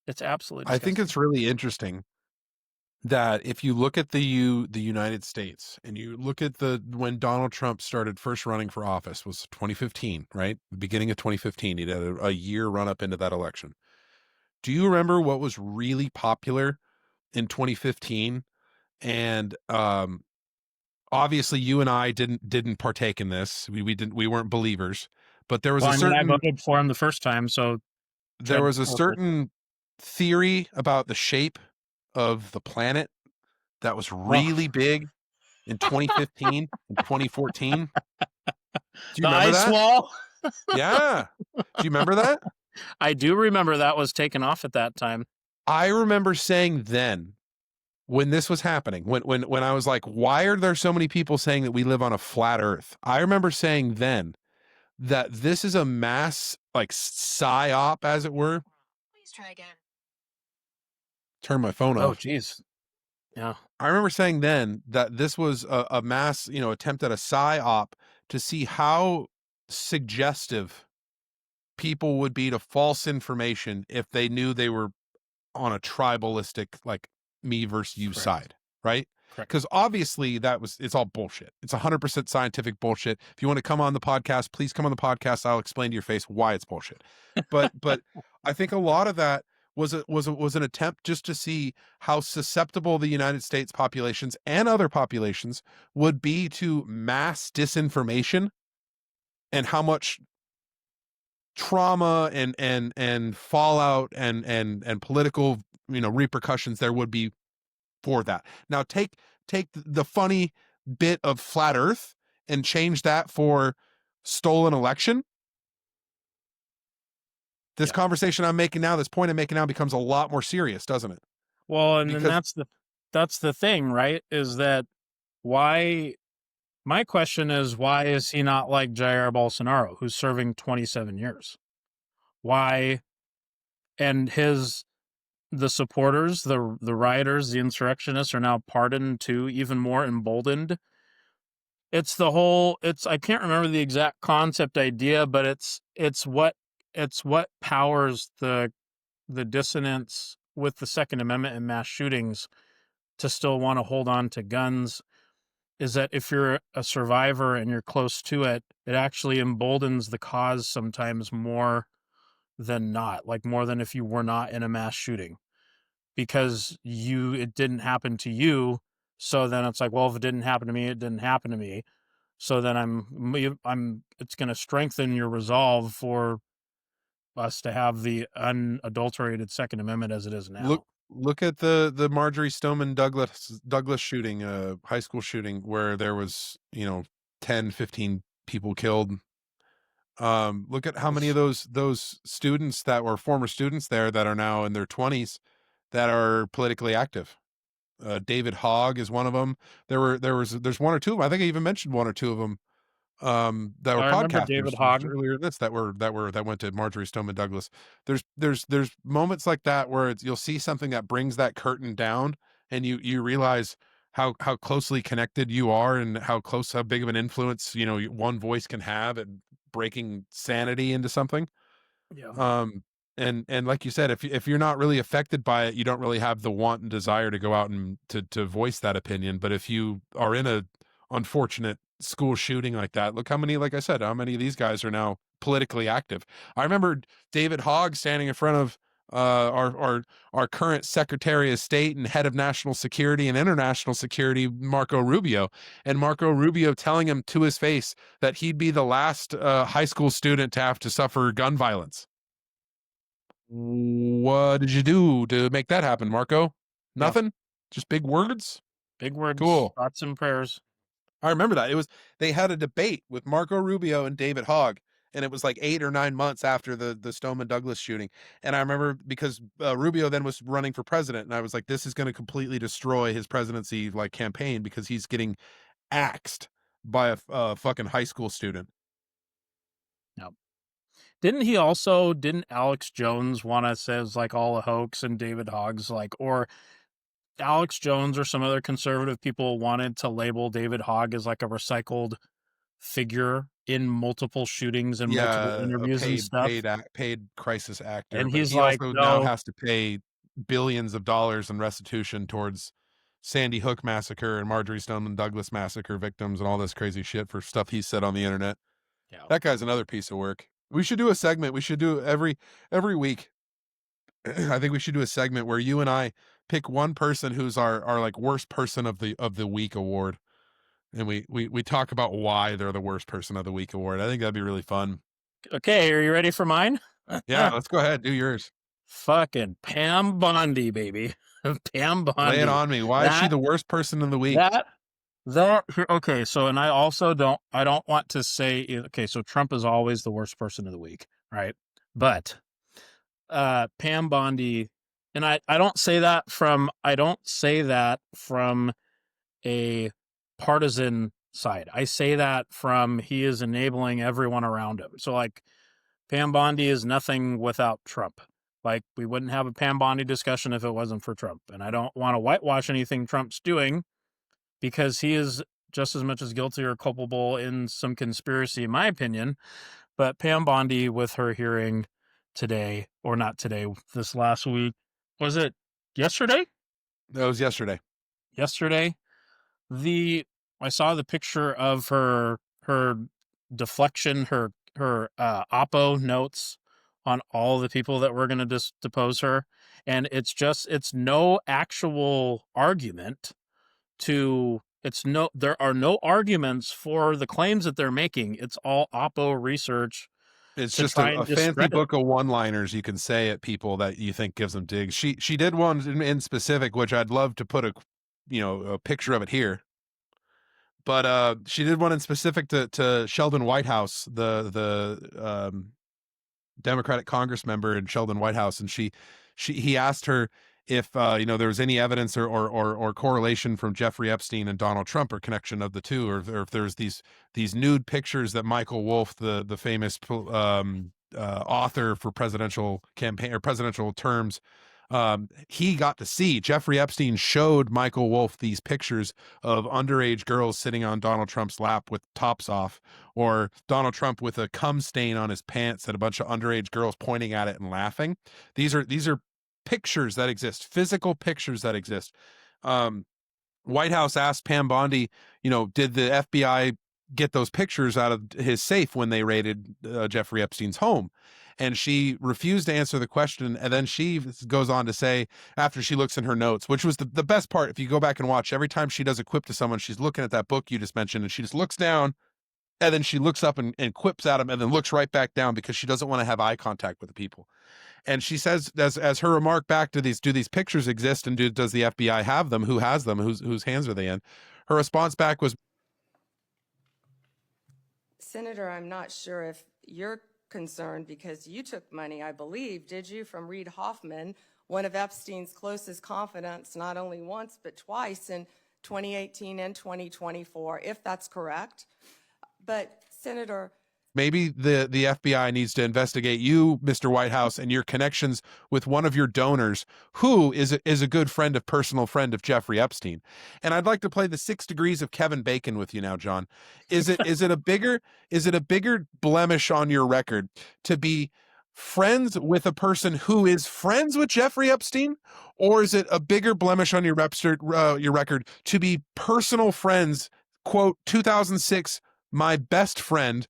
S1: It's absolutely disgusting.
S2: I think it's really interesting that if you look at the United States and you look at when Donald Trump started first running for office was 2015, right? The beginning of 2015, he had a year run up into that election. Do you remember what was really popular in 2015 And obviously you and I didn't partake in this. We weren't believers, but there was
S1: Well,
S2: a
S1: I mean, I
S2: certain
S1: voted for him the first time, so
S2: there
S1: tread
S2: was a
S1: carefully.
S2: certain theory about the shape of the planet that was
S1: Oh,
S2: really big in 2015 and 2014. Do you
S1: the
S2: remember
S1: ice
S2: that?
S1: wall.
S2: Yeah. Do you remember that?
S1: I do remember that was taken off at that time.
S2: I remember saying then, when this was happening, when I was like, why are there so many people saying that we live on a flat earth? I remember saying then that this is a mass like psyop, as it were.
S5: Please try again.
S2: Turn my phone
S1: Oh,
S2: off.
S1: geez. Yeah.
S2: I remember saying then that this was a mass, attempt at a psyop to see how suggestive people would be to false information if they knew they were on a tribalistic, like, me versus you
S1: Correct.
S2: side, right?
S1: Correct.
S2: Because obviously it's all bullshit. It's 100% scientific bullshit. If you want to come on the podcast, please come on the podcast. I'll explain to your face why it's bullshit. But I think a lot of that was an attempt just to see how susceptible the United States populations and other populations would be to mass disinformation, and how much trauma and fallout and political repercussions there would be for that. Now take the funny bit of flat earth and change that for stolen election. This
S1: Yeah.
S2: conversation I'm making now, this point I'm making now, becomes a lot more serious, doesn't it?
S1: Well, and then
S2: Because
S1: that's the thing, right? Is that why? My question is, why is he not like Jair Bolsonaro, who's serving 27 years? Why? And the supporters, the rioters, the insurrectionists are now pardoned too, even more emboldened. It's I can't remember the exact concept idea, but it's what powers the dissonance with the Second Amendment and mass shootings to still want to hold on to guns, is that if you're a survivor and you're close to it, it actually emboldens the cause sometimes more than not, like more than if you were not in a mass shooting, because it didn't happen to you. So then it's like, well, if it didn't happen to me, it didn't happen to me. So then it's going to strengthen your resolve for us to have the unadulterated Second Amendment as it is now.
S2: look at the Marjorie Stoneman Douglas shooting, high school shooting, where there was 10, 15 people killed. Look at how many of those students that were former students there that are now in their 20s that are politically active. David Hogg is one of them. There's one or two of them. I think I even mentioned one or two of them that were
S1: I remember David
S2: podcasters
S1: Hogg.
S2: earlier in this that went to Marjorie Stoneman Douglas. There's moments like that where you'll see something that brings that curtain down, and you realize how closely connected you are, and how big of an influence one voice can have at breaking sanity into something.
S1: Yeah.
S2: And like you said, if you're not really affected by it, you don't really have the want and desire to go out and to voice that opinion. But if you are in a unfortunate school shooting like that, look how many, like I said, how many of these guys are now politically active. I remember David Hogg standing in front of our current Secretary of State and head of national security and international security, Marco Rubio, and Marco Rubio telling him to his face that he'd be the last high school student to have to suffer gun violence. What did you do to make that happen, Marco? Nothing? Just big words?
S1: Big words,
S2: Cool.
S1: thoughts and prayers.
S2: I remember that. They had a debate with Marco Rubio and David Hogg, and it was like 8 or 9 months after the Stoneman Douglas shooting. And I remember because Rubio then was running for president, and I was like, this is going to completely destroy his presidency campaign, because he's getting axed by a fucking high school student.
S1: Yep. Didn't Alex Jones want to say it was like all a hoax, and David Hogg's or Alex Jones or some other conservative people wanted to label David Hogg as like a recycled figure in multiple shootings and multiple interviews and stuff.
S2: Paid crisis actor.
S1: And
S2: but
S1: he's
S2: he
S1: like,
S2: also
S1: no.
S2: now has to pay billions of dollars in restitution towards Sandy Hook massacre and Marjorie Stoneman Douglas massacre victims and all this crazy shit for stuff he said on the internet.
S1: Yeah.
S2: That guy's another piece of work. We should do a segment. We should do every week. I think we should do a segment where you and I pick one person who's our like worst person of the week award, and we talk about why they're the worst person of the week award. I think that'd be really fun.
S1: Okay, are you ready for mine?
S2: Yeah, let's go ahead. Do yours.
S1: Fucking Pam Bondi, baby. Pam Bondi.
S2: Lay it on me. Why is she the worst person of the week?
S1: Okay, so, and I also don't want to say, okay, so Trump is always the worst person of the week, right? But Pam Bondi, and I don't say that from a partisan side. I say that from he is enabling everyone around him. So like Pam Bondi is nothing without Trump. Like we wouldn't have a Pam Bondi discussion if it wasn't for Trump. And I don't want to whitewash anything Trump's doing because he is just as much as guilty or culpable in some conspiracy, in my opinion. But Pam Bondi with her hearing today, or not today, this last week, was it yesterday?
S2: That was yesterday.
S1: Yesterday. I saw the picture of her deflection, her oppo notes on all the people that were going to depose her, and it's no actual argument there are no arguments for the claims that they're making. It's all oppo research.
S2: It's just a fancy book of one-liners you can say at people that you think gives them digs. She did one in specific, which I'd love to put a picture of it here. But she did one in specific to Sheldon Whitehouse, the Democratic Congress member in Sheldon Whitehouse, and he asked her if there was any evidence or correlation from Jeffrey Epstein and Donald Trump, or connection of the two, or if there's these nude pictures that Michael Wolff, the famous author for presidential campaign or presidential terms, he got to see. Jeffrey Epstein showed Michael Wolff these pictures of underage girls sitting on Donald Trump's lap with tops off, or Donald Trump with a cum stain on his pants and a bunch of underage girls pointing at it and laughing. These are pictures that exist, physical pictures that exist. White House asked Pam Bondi, did the FBI get those pictures out of his safe when they raided Jeffrey Epstein's home? And she refused to answer the question. And then she goes on to say, after she looks in her notes, which was the best part, if you go back and watch, every time she does a quip to someone, she's looking at that book you just mentioned, and she just looks down, and then she looks up and quips at him, and then looks right back down because she doesn't want to have eye contact with the people. And she says, as her remark back to these, do these pictures exist, and does the FBI have them? Who has them? Whose hands are they in? Her response back was,
S5: Senator, I'm not sure if you're concerned because you took money, I believe, did you, from Reid Hoffman, one of Epstein's closest confidants, not only once but twice in 2018 and 2024, if that's correct. But Senator,
S2: maybe the FBI needs to investigate you, Mr. Whitehouse, and your connections with one of your donors, who is a good personal friend of Jeffrey Epstein. And I'd like to play the 6 degrees of Kevin Bacon with you now, John. Is it a bigger blemish on your record to be friends with a person who is friends with Jeffrey Epstein, or is it a bigger blemish on your record to be personal friends? Quote, 2006, my best friend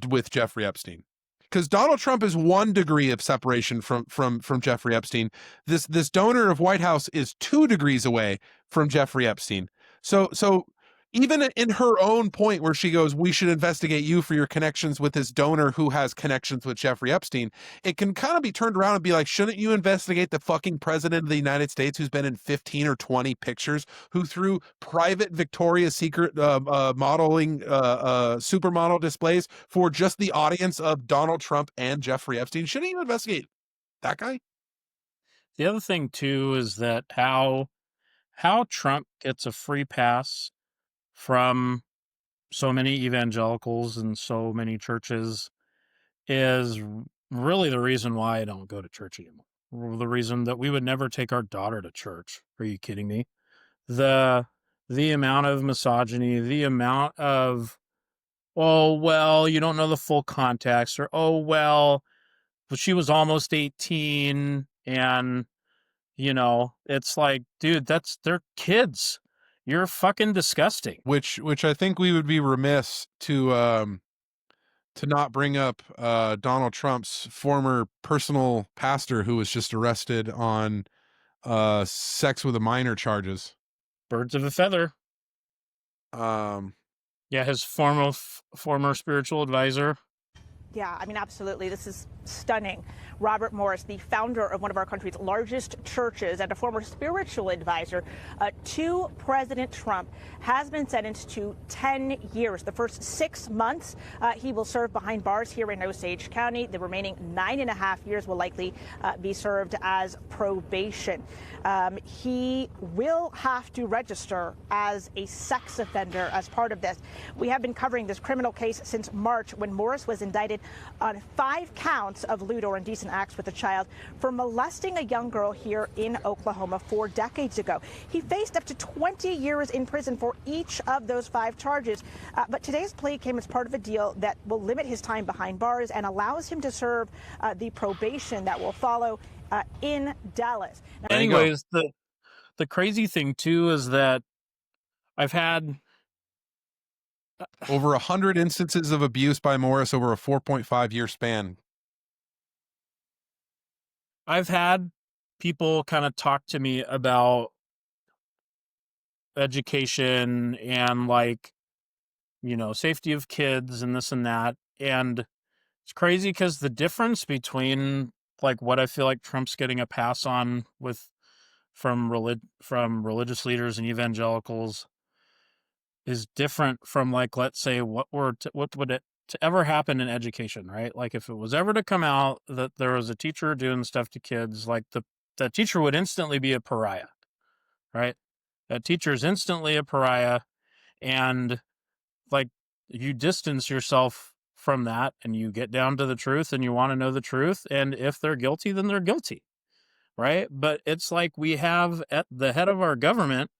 S2: with Jeffrey Epstein. Because Donald Trump is 1 degree of separation from Jeffrey Epstein. This donor of White House is 2 degrees away from Jeffrey Epstein. So even in her own point where she goes, we should investigate you for your connections with this donor who has connections with Jeffrey Epstein, it can kind of be turned around and be like, shouldn't you investigate the fucking president of the United States who's been in 15 or 20 pictures, who through private Victoria's Secret modeling supermodel displays for just the audience of Donald Trump and Jeffrey Epstein? Shouldn't you investigate that guy?
S1: The other thing too is that how Trump gets a free pass from so many evangelicals and so many churches is really the reason why I don't go to church anymore. The reason that we would never take our daughter to church. Are you kidding me? The amount of misogyny, the amount of, oh, well, you don't know the full context, or, oh, well, but she was almost 18, and, it's like, dude, they're kids. You're fucking disgusting.
S2: Which I think we would be remiss to not bring up Donald Trump's former personal pastor, who was just arrested on sex with a minor charges.
S1: Birds of a feather.
S2: Um,
S1: Yeah, his former spiritual advisor.
S6: Yeah, I mean, absolutely. This is stunning. Robert Morris, the founder of one of our country's largest churches and a former spiritual advisor to President Trump, has been sentenced to 10 years. The first 6 months he will serve behind bars here in Osage County. The remaining 9.5 years will likely be served as probation. He will have to register as a sex offender as part of this. We have been covering this criminal case since March, when Morris was indicted on 5 counts of lewd or indecent acts with a child for molesting a young girl here in Oklahoma 4 decades ago. He faced up to 20 years in prison for each of those 5 charges. But today's plea came as part of a deal that will limit his time behind bars and allows him to serve the probation that will follow in Dallas.
S1: Now, anyways, the crazy thing too is that I've had
S2: over 100 instances of abuse by Morris over a 4.5 year span.
S1: I've had people kind of talk to me about education and, like, you know, safety of kids and this and that. And it's crazy because the difference between, like, what I feel like Trump's getting a pass on from religious leaders and evangelicals is different from, like, let's say what would it to ever happen in education, right? Like, if it was ever to come out that there was a teacher doing stuff to kids, like, the teacher would instantly be a pariah, right? That teacher is instantly a pariah, and, like, you distance yourself from that and you get down to the truth and you want to know the truth, and if they're guilty, then they're guilty, right? But it's like, we have at the head of our government,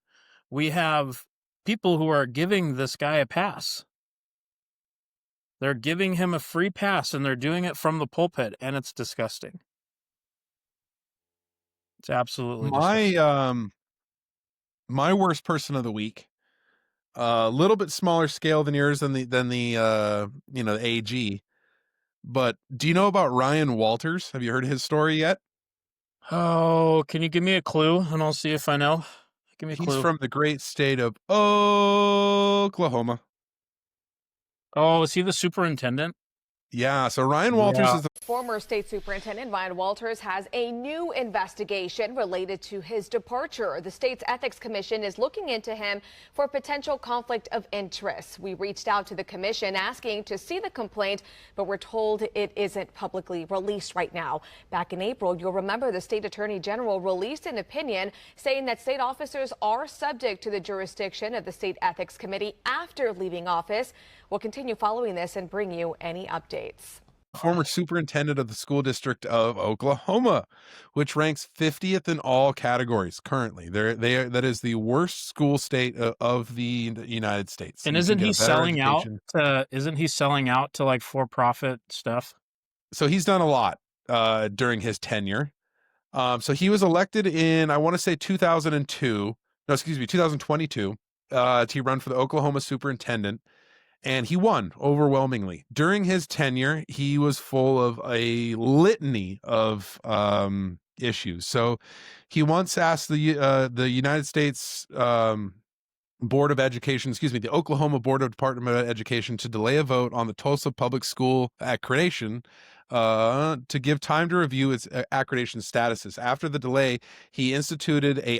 S1: we have people who are giving this guy a pass. They're giving him a free pass, and they're doing it from the pulpit, and it's disgusting. It's absolutely disgusting.
S2: My worst person of the week, a little bit smaller scale than yours, than the the AG. But do you know about Ryan Walters? Have you heard his story yet?
S1: Oh, can you give me a clue, and I'll see if I know? Give me a clue.
S2: He's from the great state of Oklahoma.
S1: Oh, is he the superintendent?
S2: Yeah, so Ryan Walters is the
S7: former state superintendent. Ryan Walters has a new investigation related to his departure. The state's ethics commission is looking into him for potential conflict of interest. We reached out to the commission asking to see the complaint, but we're told it isn't publicly released right now. Back in April, you'll remember the state attorney general released an opinion saying that state officers are subject to the jurisdiction of the state ethics committee after leaving office. We'll continue following this and bring you any updates.
S2: Former superintendent of the school district of Oklahoma, which ranks 50th in all categories currently. That is the worst school state of the United States.
S1: And isn't he selling out to like for-profit stuff?
S2: So he's done a lot during his tenure. So he was elected in, I want to say 2022. To run for the Oklahoma superintendent. And he won overwhelmingly. During his tenure, he was full of a litany of issues. So he once asked the United States Board of Education, the Oklahoma Board of Department of Education, to delay a vote on the Tulsa Public School accreditation to give time to review its accreditation statuses. After the delay, he instituted a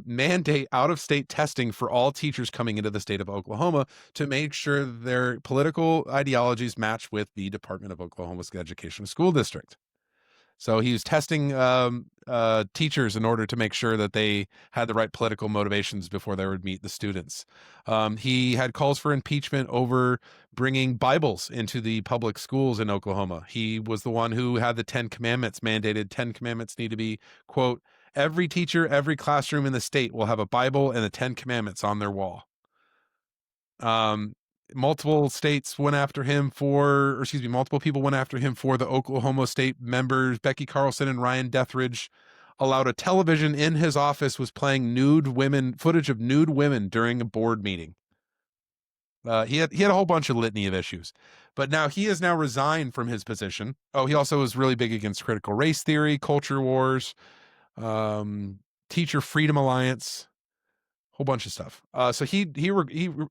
S2: mandate out-of-state testing for all teachers coming into the state of Oklahoma to make sure their political ideologies match with the Department of Oklahoma's Education School District. So he was testing teachers in order to make sure that they had the right political motivations before they would meet the students. He had calls for impeachment over bringing Bibles into the public schools in Oklahoma. He was the one who had the 10 Commandments mandated. 10 Commandments need to be, quote, every teacher, every classroom in the state will have a Bible and the 10 Commandments on their wall. Multiple people went after him for the Oklahoma State members. Becky Carlson and Ryan Dethridge allowed a television in his office was playing footage of nude women during a board meeting. He had a whole bunch of litany of issues, but now he has resigned from his position. Oh, he also was really big against critical race theory, culture wars. Teacher Freedom Alliance, whole bunch of stuff. So he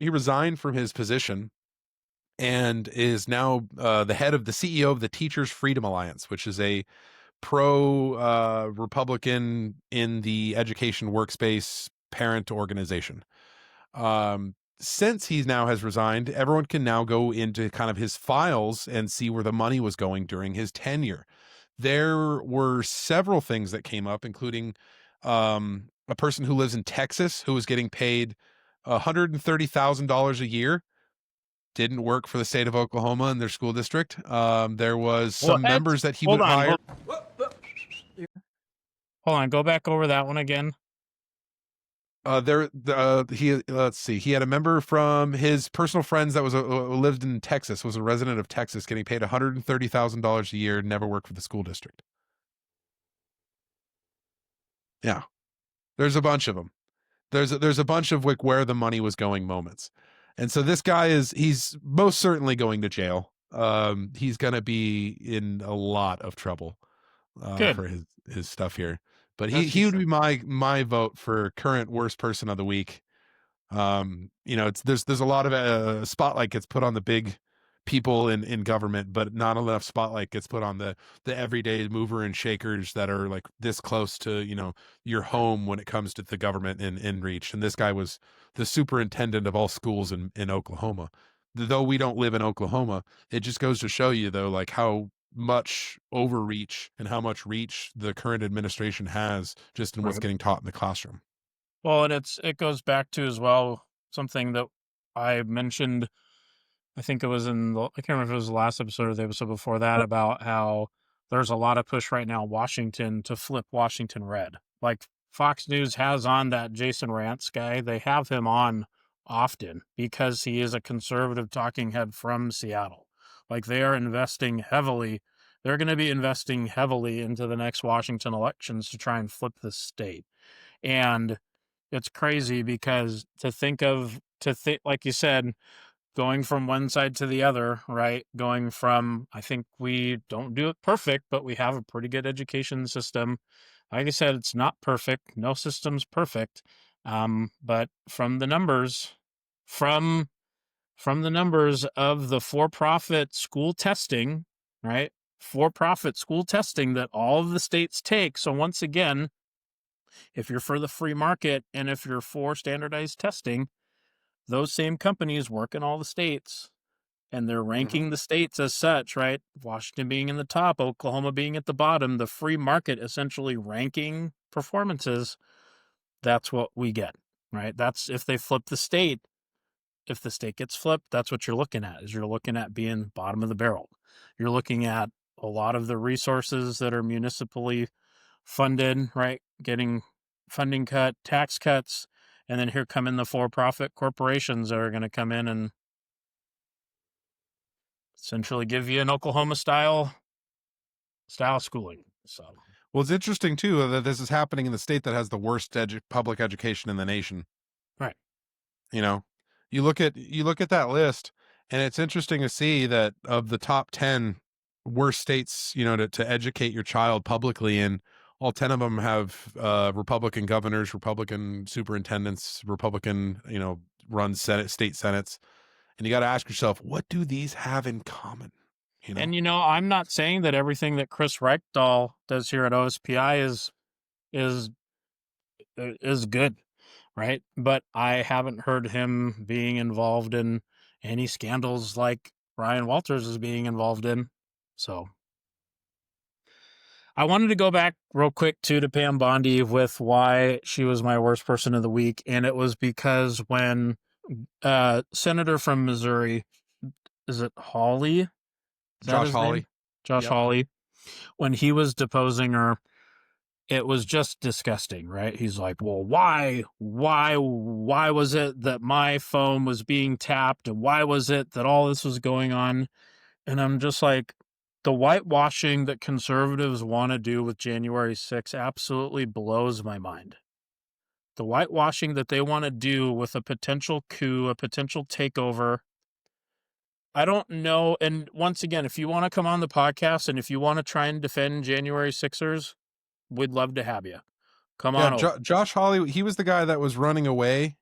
S2: resigned from his position and is now the head of the CEO of the Teachers Freedom Alliance, which is a pro Republican in the education workspace parent organization. Since he now has resigned, everyone can now go into kind of his files and see where the money was going during his tenure. There were several things that came up, including a person who lives in Texas who was getting paid $130,000 a year, didn't work for the state of Oklahoma and their school district. There was some members that he would hire.
S1: Hold on, go back over that one again.
S2: Let's see. He had a member from his personal friends that was lived in Texas, was a resident of Texas, getting paid $130,000 a year, never worked for the school district. Yeah, there's a bunch of them. There's a bunch of like where the money was going moments, and so this guy he's most certainly going to jail. He's gonna be in a lot of trouble for his stuff here. But he would be my vote for current worst person of the week. There's a lot of spotlight gets put on the big people in government, but not enough spotlight gets put on the everyday mover and shakers that are like this close to your home when it comes to the government in reach. And this guy was the superintendent of all schools in Oklahoma. Though we don't live in Oklahoma, it just goes to show you though, like how much overreach and how much reach the current administration has just in what's getting taught in the classroom.
S1: Well, and it goes back to as well something that I mentioned. I think it was I can't remember if it was the last episode or the episode before that, about how there's a lot of push right now, Washington, to flip Washington red. Like Fox News has on that Jason Rantz guy. They have him on often because he is a conservative talking head from Seattle. Like they are investing heavily. They're going to be investing heavily into the next Washington elections to try and flip the state. And it's crazy because like you said, going from one side to the other, right? Going from, I think we don't do it perfect, but we have a pretty good education system. Like I said, it's not perfect. No system's perfect. But from the numbers, from the numbers of the for-profit school testing, right? For-profit school testing that all of the states take. So once again, if you're for the free market and if you're for standardized testing, those same companies work in all the states and they're ranking the states as such, right? Washington being in the top, Oklahoma being at the bottom, the free market essentially ranking performances. That's what we get, right? That's if they flip the state. If the state gets flipped, that's what you're looking at, is you're looking at being bottom of the barrel. You're looking at a lot of the resources that are municipally funded, right? Getting funding cut, tax cuts, and then here come in the for-profit corporations that are going to come in and essentially give you an Oklahoma style schooling. So,
S2: well, it's interesting too that this is happening in the state that has the worst public education in the nation.
S1: right.
S2: You look at that list, and it's interesting to see that of the top 10 worst states, to educate your child publicly in, all 10 of them have Republican governors, Republican superintendents, Republican, run state senates. And you got to ask yourself, what do these have in common?
S1: And I'm not saying that everything that Chris Reichdahl does here at OSPI is good, right? But I haven't heard him being involved in any scandals like Ryan Walters is being involved in. So I wanted to go back real quick to Pam Bondi with why she was my worst person of the week. And it was because when Senator from Missouri, is it Hawley?
S2: Josh Hawley.
S1: Josh Hawley. When he was deposing her, it was just disgusting, right? He's like, well, why was it that my phone was being tapped? And why was it that all this was going on? And I'm just like, the whitewashing that conservatives want to do with January 6th absolutely blows my mind. The whitewashing that they want to do with a potential coup, a potential takeover. I don't know. And once again, if you want to come on the podcast and if you want to try and defend January 6ers, we'd love to have you. Come
S2: Yeah,
S1: on over.
S2: Josh Hawley, he was the guy that was running away.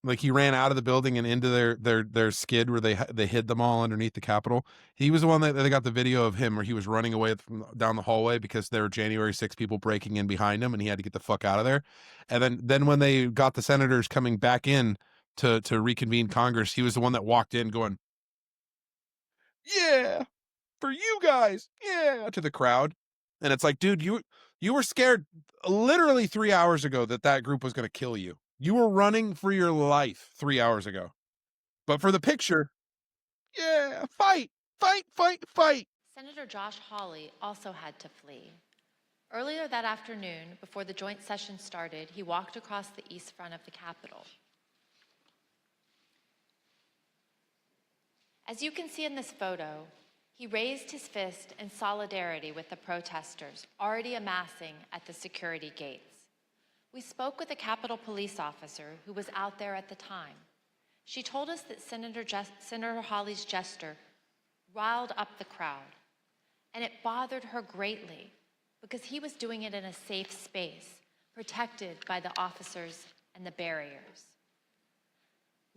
S2: Like he ran out of the building and into their skid where they hid them all underneath the Capitol. He was the one that they got the video of him where he was running away from down the hallway because there were January 6 people breaking in behind him and he had to get the fuck out of there. And then when they got the senators coming back in to reconvene Congress, he was the one that walked in going, "Yeah, for you guys, yeah," to the crowd. And it's like, dude, you were scared literally 3 hours ago that group was going to kill you. You were running for your life 3 hours ago. But for the picture, yeah, fight, fight, fight, fight.
S8: Senator Josh Hawley also had to flee. Earlier that afternoon, before the joint session started, he walked across the east front of the Capitol. As you can see in this photo, he raised his fist in solidarity with the protesters already amassing at the security gates. We spoke with a Capitol police officer who was out there at the time. She told us that Senator Hawley's gesture riled up the crowd, and it bothered her greatly because he was doing it in a safe space, protected by the officers and the barriers.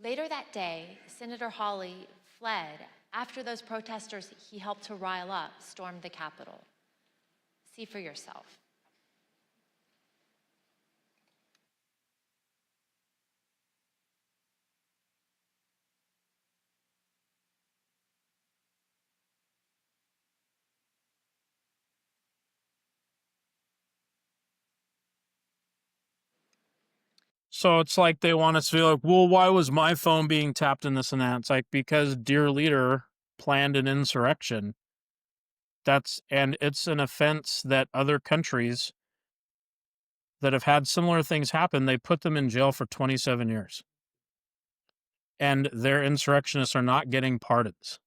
S8: Later that day, Senator Hawley fled after those protesters he helped to rile up stormed the Capitol. See for yourself.
S1: So it's like they want us to be like, well, why was my phone being tapped in this and that? It's like, because dear leader planned an insurrection. And it's an offense that other countries that have had similar things happen, they put them in jail for 27 years. And their insurrectionists are not getting pardons.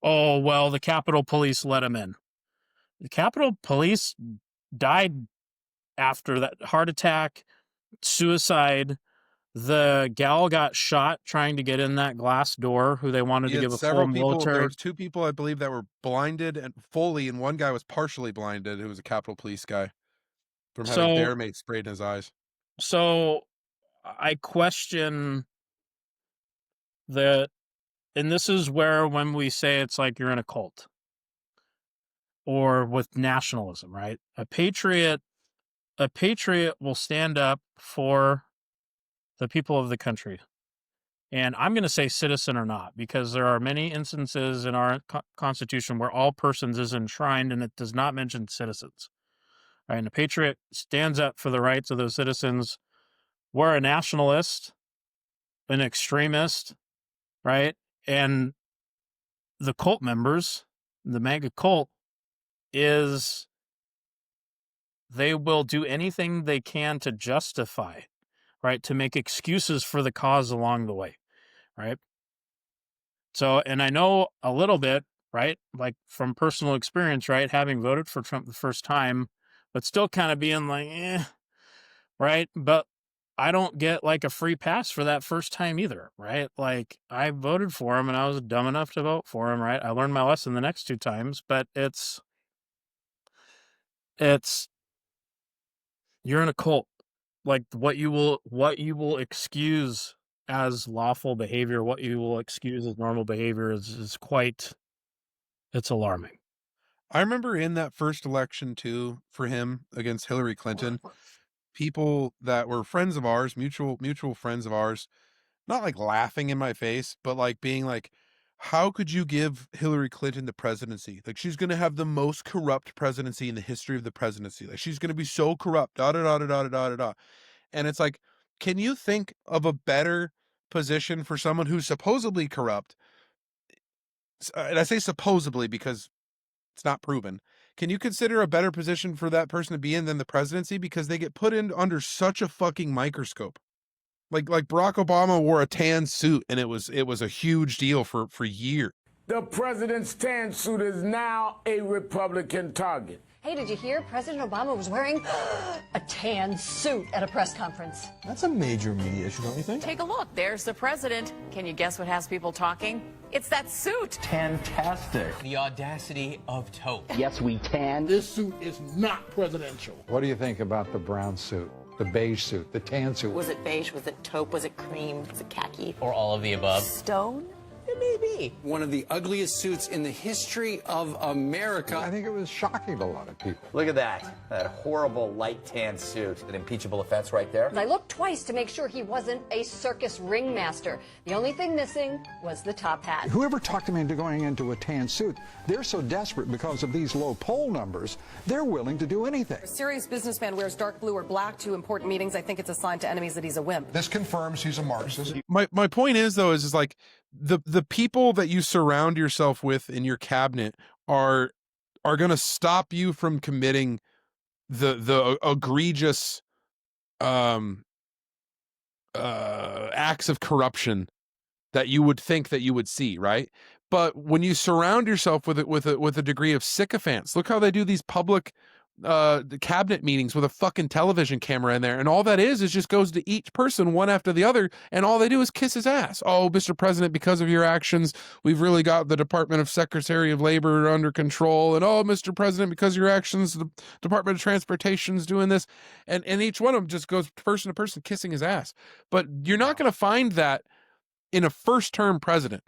S1: Oh, well, the Capitol Police let him in. The Capitol Police died after that heart attack, suicide. The gal got shot trying to get in that glass door who they wanted to give a full military.
S2: There was 2 people, I believe, that were blinded and fully, and one guy was partially blinded, who was a Capitol Police guy, from having their mate sprayed in his eyes.
S1: So I question that, and this is where when we say it's like you're in a cult or with nationalism, right? A patriot will stand up for the people of the country. And I'm going to say citizen or not, because there are many instances in our Constitution where all persons is enshrined and it does not mention citizens. Right? And a patriot stands up for the rights of those citizens. We're a nationalist, an extremist, right? And the cult members, the MAGA cult, is they will do anything they can to justify, right? To make excuses for the cause along the way, right? So, and I know a little bit, right? Like from personal experience, right? Having voted for Trump the first time, but still kind of being like, right? But I don't get like a free pass for that first time either, right? Like I voted for him and I was dumb enough to vote for him, right? I learned my lesson the next 2 times, but it's you're in a cult. Like what you will excuse as lawful behavior, what you will excuse as normal behavior is quite, it's alarming.
S2: I remember in that first election too, for him against Hillary Clinton, people that were friends of ours, mutual friends of ours, not like laughing in my face, but like being like, how could you give Hillary Clinton the presidency? Like she's going to have the most corrupt presidency in the history of the presidency. Like she's going to be so corrupt, da da da da da da da da. And it's like, can you think of a better position for someone who's supposedly corrupt? And I say supposedly because it's not proven. Can you consider a better position for that person to be in than the presidency? Because they get put in under such a fucking microscope. Like Barack Obama wore a tan suit and it was a huge deal for years.
S9: The president's tan suit is now a Republican target. Hey, did you hear President Obama was wearing a tan suit at a press conference?
S10: That's a major media issue, don't you think?
S11: Take a look. There's the president. Can you guess what has people talking? It's that suit.
S10: Fantastic.
S12: The audacity of taupe.
S13: Yes, we can.
S14: This suit is not presidential.
S15: What do you think about the brown suit, the beige suit, the tan suit?
S16: Was it beige? Was it taupe? Was it cream? Was it khaki?
S12: Or all of the above.
S16: Stone?
S12: It may be. One of the ugliest suits in the history of America.
S15: I think it was shocking to a lot of people.
S17: Look at that horrible light tan suit. An impeachable offense right there.
S9: I looked twice to make sure he wasn't a circus ringmaster. The only thing missing was the top hat.
S15: Whoever talked him into going into a tan suit, they're so desperate because of these low poll numbers, they're willing to do anything.
S18: A serious businessman wears dark blue or black to important meetings. I think it's a sign to enemies that he's a wimp.
S10: This confirms he's a Marxist.
S2: My point is, though, is like the people that you surround yourself with in your cabinet are going to stop you from committing the egregious acts of corruption that you would think that you would see, right? But when you surround yourself with a degree of sycophants, look how they do these public cabinet meetings with a fucking television camera in there, and all that is just goes to each person one after the other, and all they do is kiss his ass. Oh, Mr. President, because of your actions, we've really got the Department of Secretary of Labor under control, and oh, Mr. President, because of your actions, the Department of Transportation's doing this, and each one of them just goes person to person kissing his ass. But you're not going to find that in a first-term president.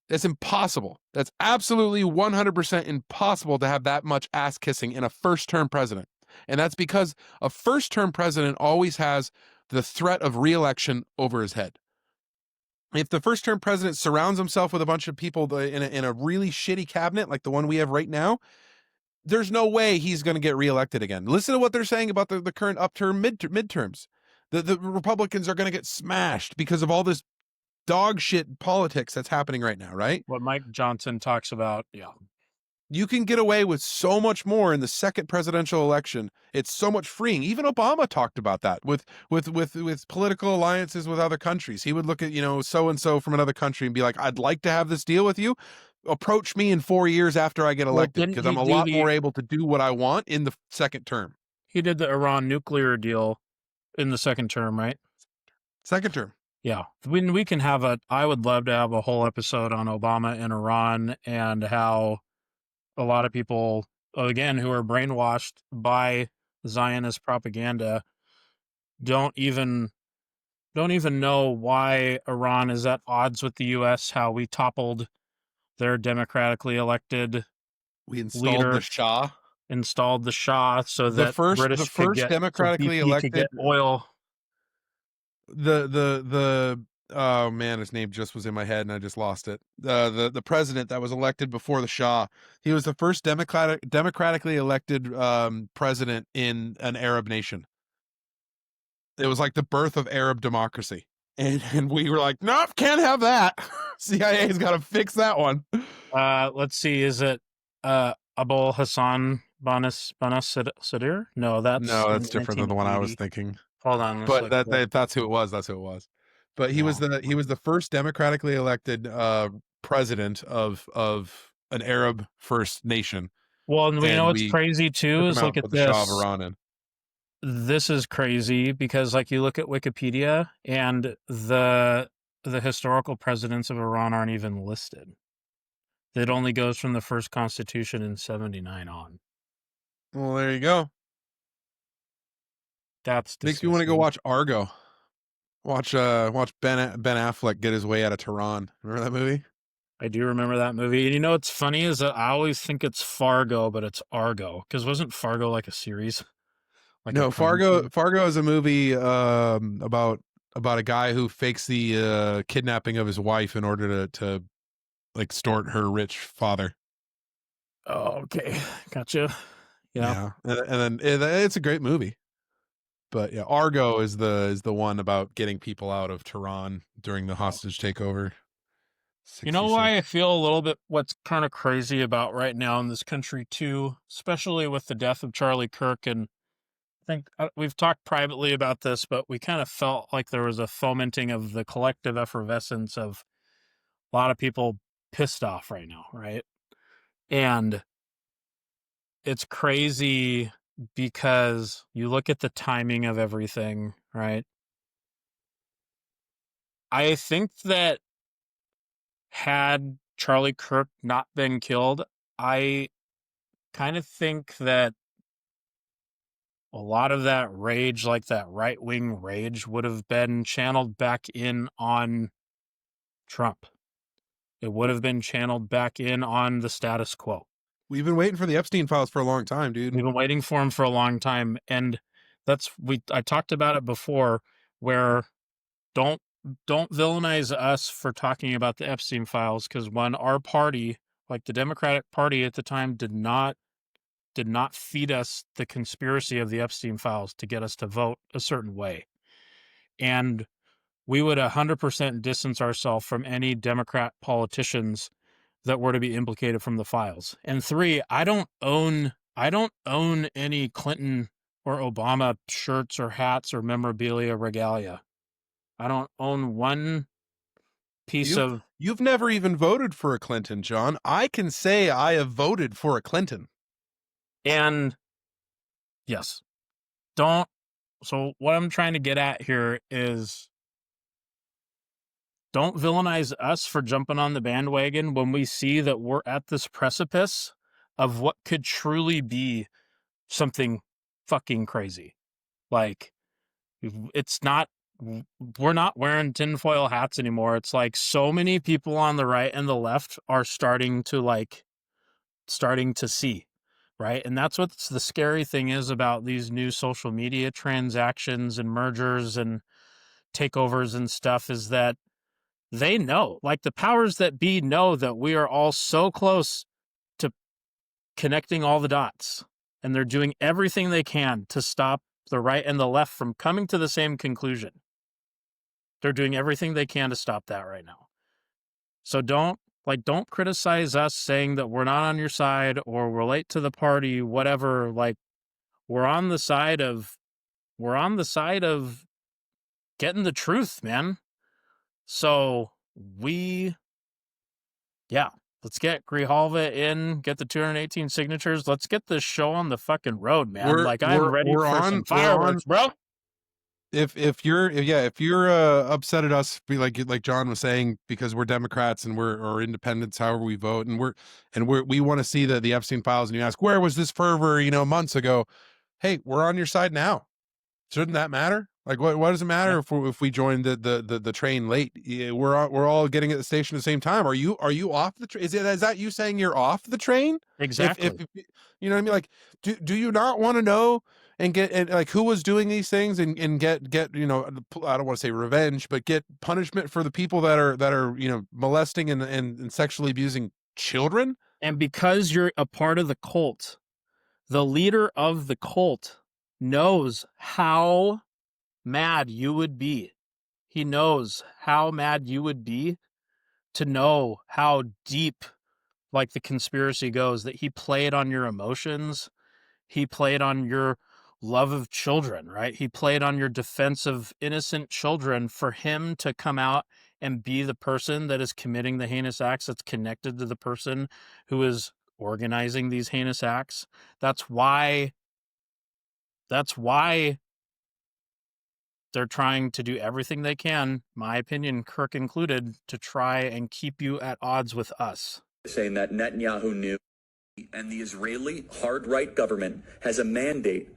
S2: That's impossible. That's absolutely 100% impossible to have that much ass kissing in a first-term president. And that's because a first-term president always has the threat of re-election over his head. If the first-term president surrounds himself with a bunch of people in a really shitty cabinet like the one we have right now, there's no way he's going to get re-elected again. Listen to what they're saying about the current upterm midterms. The Republicans are going to get smashed because of all this dog shit politics that's happening right now, right?
S1: What Mike Johnson talks about, yeah.
S2: You can get away with so much more in the second presidential election. It's so much freeing. Even Obama talked about that with political alliances with other countries. He would look at, so and so from another country and be like, "I'd like to have this deal with you. Approach me in 4 years after I get elected, because I'm a lot more able to do what I want in the second term."
S1: He did the Iran nuclear deal in the second term, right?
S2: Second term.
S1: Yeah, we can have I would love to have a whole episode on Obama and Iran, and how a lot of people, again, who are brainwashed by Zionist propaganda don't even know why Iran is at odds with the U.S., how we toppled their democratically elected
S2: We installed
S1: leader,
S2: the Shah.
S1: Installed the Shah so
S2: The
S1: that
S2: first democratically
S1: BP
S2: elected
S1: could get oil.
S2: Oh man, his name just was in my head and I just lost it. The president that was elected before the Shah. He was the first democratically elected president in an Arab nation. It was like the birth of Arab democracy. And we were like, nope, can't have that. CIA's got to fix that one.
S1: Let's see, is it Abul Hassan Sadir? No, that's
S2: different than the one I was thinking.
S1: Hold on,
S2: but that's who it was. That's who it was. But he was the first democratically elected president of an Arab first nation.
S1: Well, and we know what's crazy too is look at this.
S2: Shah of Iran in.
S1: This is crazy because, like, you look at Wikipedia and the historical presidents of Iran aren't even listed. It only goes from the first constitution in 79 on.
S2: Well, there you go.
S1: That's
S2: makes me want to go watch Argo. Watch Ben Affleck get his way out of Tehran. Remember that movie?
S1: I do remember that movie. And you know what's funny is that I always think it's Fargo, but it's Argo. Because wasn't Fargo like a series?
S2: No, Fargo is a movie about a guy who fakes the kidnapping of his wife in order to extort her rich father.
S1: Oh, okay, gotcha. Yeah.
S2: And then it's a great movie. But yeah, Argo is the one about getting people out of Tehran during the hostage takeover. 66.
S1: You know why I feel a little bit what's kind of crazy about right now in this country too, especially with the death of Charlie Kirk, and I think we've talked privately about this, but we kind of felt like there was a fomenting of the collective effervescence of a lot of people pissed off right now, right? And it's crazy because you look at the timing of everything, right? I think that had Charlie Kirk not been killed, I kind of think that a lot of that rage, like that right-wing rage, would have been channeled back in on Trump. It would have been channeled back in on the status quo.
S2: We've been waiting for the Epstein files for a long time, dude.
S1: We've been waiting for him for a long time. And I talked about it before, where don't villainize us for talking about the Epstein files, because when our party, like the Democratic Party at the time, did not feed us the conspiracy of the Epstein files to get us to vote a certain way. And we would 100% distance ourselves from any Democrat politicians that were to be implicated from the files. And 3, I don't own any Clinton or Obama shirts or hats or memorabilia regalia. I don't own one piece of...
S2: You've never even voted for a Clinton, John. I can say I have voted for a Clinton.
S1: And yes, so what I'm trying to get at here is, don't villainize us for jumping on the bandwagon when we see that we're at this precipice of what could truly be something fucking crazy. Like, we're not wearing tinfoil hats anymore. It's like so many people on the right and the left are starting to see, right? And that's what the scary thing is about these new social media transactions and mergers and takeovers and stuff, is that they know, like the powers that be know, that we are all so close to connecting all the dots, and they're doing everything they can to stop the right and the left from coming to the same conclusion. They're doing everything they can to stop that right now. So don't criticize us saying that we're not on your side or we're late to the party, whatever. Like, we're on the side of getting the truth, man. So let's get Grijalva in, get the 218 signatures. Let's get this show on the fucking road, man. I'm ready for some fireworks, bro.
S2: If you're upset at us, be like John was saying, because we're Democrats and or independents, however we vote, and we want to see the Epstein files, and you ask, where was this fervor, months ago? Hey, we're on your side now. Shouldn't that matter? Like, what does it matter if we join the train late? We're all getting at the station at the same time. Are you off the train? Is that you saying you're off the train?
S1: Exactly.
S2: If you know what I mean? Like, do you not want to know and get like who was doing these things and get I don't want to say revenge, but get punishment for the people that are molesting and sexually abusing children?
S1: And because you're a part of the cult, the leader of the cult knows how mad you would be. He knows how mad you would be to know how deep, like, the conspiracy goes, that he played on your emotions. He played on your love of children, right? He played on your defense of innocent children for him to come out and be the person that is committing the heinous acts that's connected to the person who is organizing these heinous acts. That's why they're trying to do everything they can, my opinion, Kirk included, to try and keep you at odds with us.
S13: Saying that Netanyahu knew, and the Israeli hard-right government has a mandate,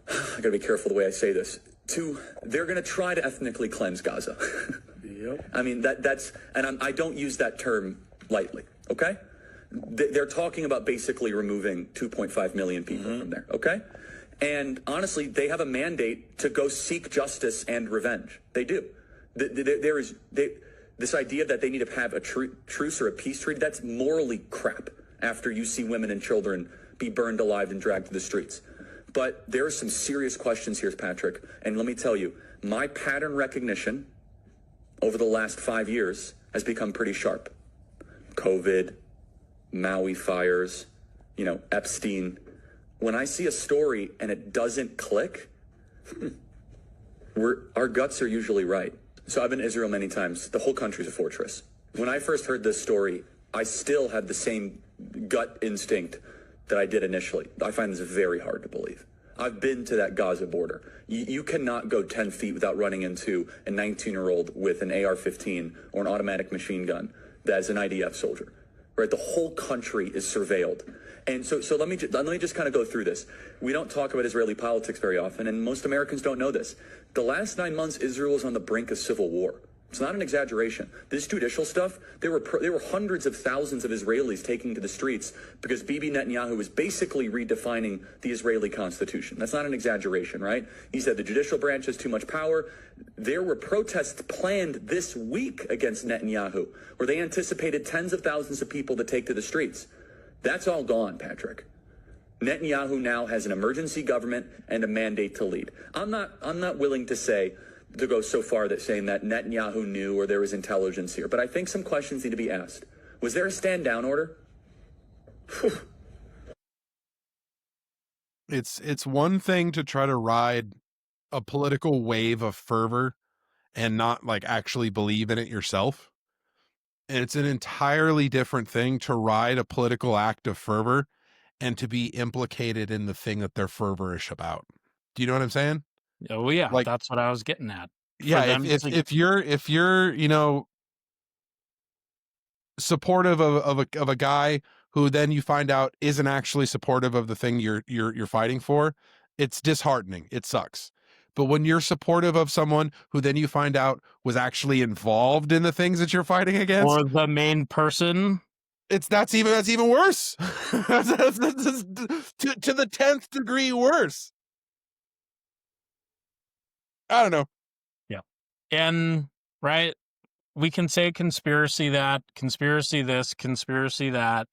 S13: I gotta be careful the way I say this, they're gonna try to ethnically cleanse Gaza. Yep. I mean, I don't use that term lightly, okay? They're talking about basically removing 2.5 million people from there, okay? And honestly, they have a mandate to go seek justice and revenge. They do. This idea that they need to have a truce or a peace treaty, that's morally crap after you see women and children be burned alive and dragged to the streets. But there are some serious questions here, Patrick. And let me tell you, my pattern recognition over the last 5 years has become pretty sharp. COVID, Maui fires, Epstein. When I see a story and it doesn't click, our guts are usually right. So I've been to Israel many times. The whole country's a fortress. When I first heard this story, I still had the same gut instinct that I did initially. I find this very hard to believe. I've been to that Gaza border. You cannot go 10 feet without running into a 19-year-old with an AR-15 or an automatic machine gun that's an IDF soldier, right? The whole country is surveilled. And so let me just kind of go through this. We don't talk about Israeli politics very often, and most Americans don't know this. The last 9 months, Israel is on the brink of civil war. It's not an exaggeration. This judicial stuff, there were hundreds of thousands of Israelis taking to the streets because Bibi Netanyahu was basically redefining the Israeli constitution. That's not an exaggeration, right? He said the judicial branch has too much power. There were protests planned this week against Netanyahu, where they anticipated tens of thousands of people to take to the streets. That's all gone, Patrick. Netanyahu now has an emergency government and a mandate to lead. I'm not willing to go so far that saying that Netanyahu knew or there was intelligence here, but I think some questions need to be asked. Was there a stand down order?
S2: It's one thing to try to ride a political wave of fervor and not like actually believe in it yourself. And it's an entirely different thing to ride a political act of fervor and to be implicated in the thing that they're fervorish about. Do you know what I'm saying?
S1: Oh yeah,
S2: Like,
S1: that's what I was getting at.
S2: yeah, if you're, you know, supportive of a guy who then you find out isn't actually supportive of the thing you're fighting for, it's disheartening. It sucks. But when you're supportive of someone who then you find out was actually involved in the things that you're fighting against,
S1: or the main person,
S2: that's even worse. That's to the 10th degree worse. I don't know.
S1: Yeah. And right, we can say conspiracy that, conspiracy this, conspiracy that,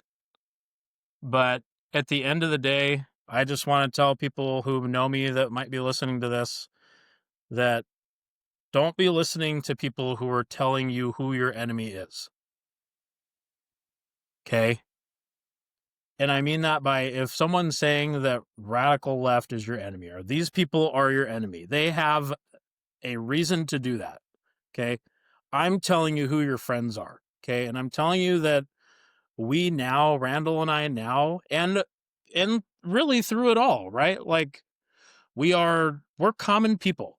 S1: but at the end of the day, I just want to tell people who know me that might be listening to this that don't be listening to people who are telling you who your enemy is. Okay? And I mean that by, if someone's saying that radical left is your enemy, or these people are your enemy, they have a reason to do that. Okay? I'm telling you who your friends are. Okay? And I'm telling you that we now, Randall and I now, and really through it all, right? Like, we're common people.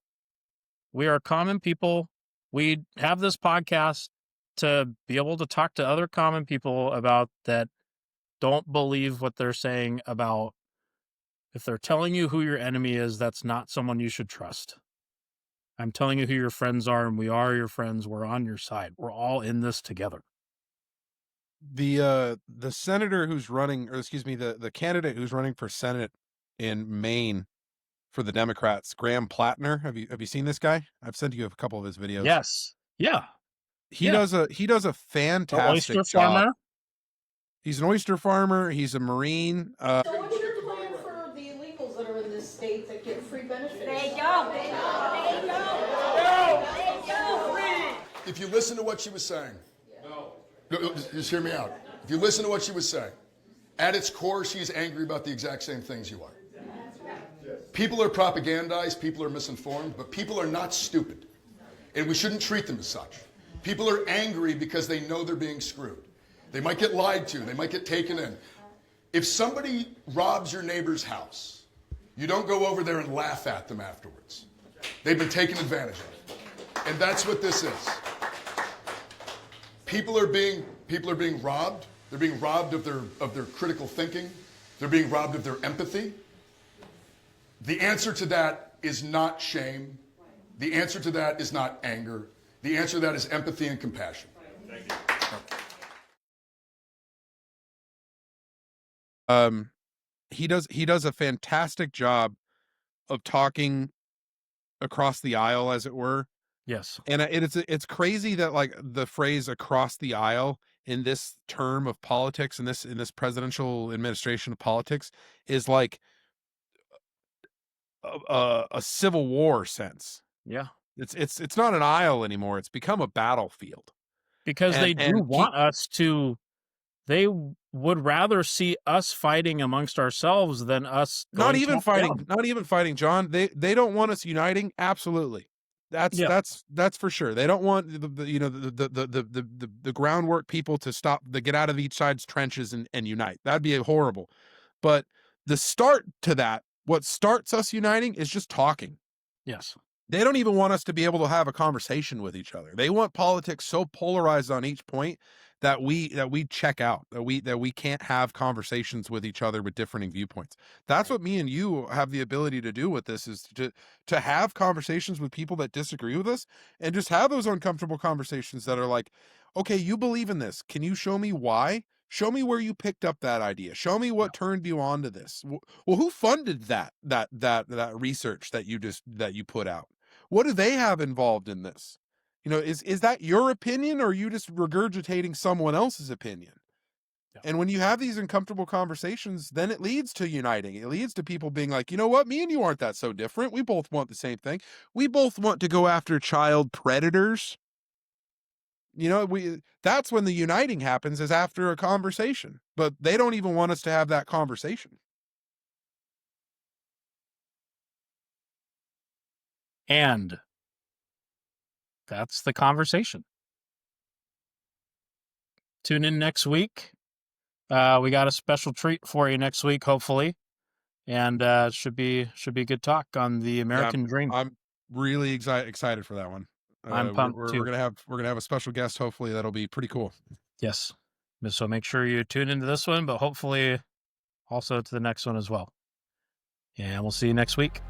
S1: We are common people. We have this podcast to be able to talk to other common people about that don't believe what they're saying about, if they're telling you who your enemy is, that's not someone you should trust. I'm telling you who your friends are, and we are your friends. We're on your side. We're all in this together.
S2: The senator who's running, or excuse me, the candidate who's running for Senate in Maine for the Democrats, Graham Plattner. Have you seen this guy? I've sent you a couple of his videos.
S1: Yes. Yeah.
S2: He does a fantastic
S1: oyster
S2: job.
S1: farmer.
S2: He's an oyster farmer. He's a Marine.
S19: So what's your plan for the illegals that are in this state that get free benefits?
S20: They don't.
S21: If you listen to what she was saying, just hear me out. If you listen to what she was saying, at its core, she is angry about the exact same things you are. People are propagandized, people are misinformed, but people are not stupid. And we shouldn't treat them as such. People are angry because they know they're being screwed. They might get lied to, they might get taken in. If somebody robs your neighbor's house, you don't go over there and laugh at them afterwards. They've been taken advantage of. And that's what this is. People are being robbed. They're being robbed of their critical thinking. They're being robbed of their empathy. The answer to that is not shame. The answer to that is not anger. The answer to that is empathy and compassion.
S2: He does a fantastic job of talking across the aisle, as it were.
S1: Yes.
S2: And it's crazy that like the phrase "across the aisle" in this term of politics, in this presidential administration of politics, is like a civil war sense.
S1: Yeah.
S2: It's not an aisle anymore. It's become a battlefield.
S1: Because they do want us to, they would rather see us fighting amongst ourselves than us
S2: not even fighting, John. They don't want us uniting. Absolutely. That's for sure. They don't want the groundwork people to get out of each side's trenches and unite. That'd be horrible. But the start to that, what starts us uniting is just talking.
S1: Yes.
S2: They don't even want us to be able to have a conversation with each other. They want politics so polarized on each point that we check out, that we can't have conversations with each other with differing viewpoints. That's what me and you have the ability to do with this, is to have conversations with people that disagree with us, and just have those uncomfortable conversations that are like, okay, you believe in this. Can you show me why? Show me where you picked up that idea. Show me what turned you on to this. Well, who funded that research that you put out? What do they have involved in this? Is that your opinion, or are you just regurgitating someone else's opinion? Yeah. And when you have these uncomfortable conversations, then it leads to uniting. It leads to people being like, you know what? Me and you aren't that so different. We both want the same thing. We both want to go after child predators. That's when the uniting happens, is after a conversation. But they don't even want us to have that conversation.
S1: And that's the conversation. Tune in next week. We got a special treat for you next week, hopefully. And should be a good talk on the American dream.
S2: I'm really excited for that one.
S1: I'm pumped too.
S2: We're gonna have a special guest, hopefully. That'll be pretty cool.
S1: Yes. So make sure you tune into this one, but hopefully also to the next one as well. And we'll see you next week.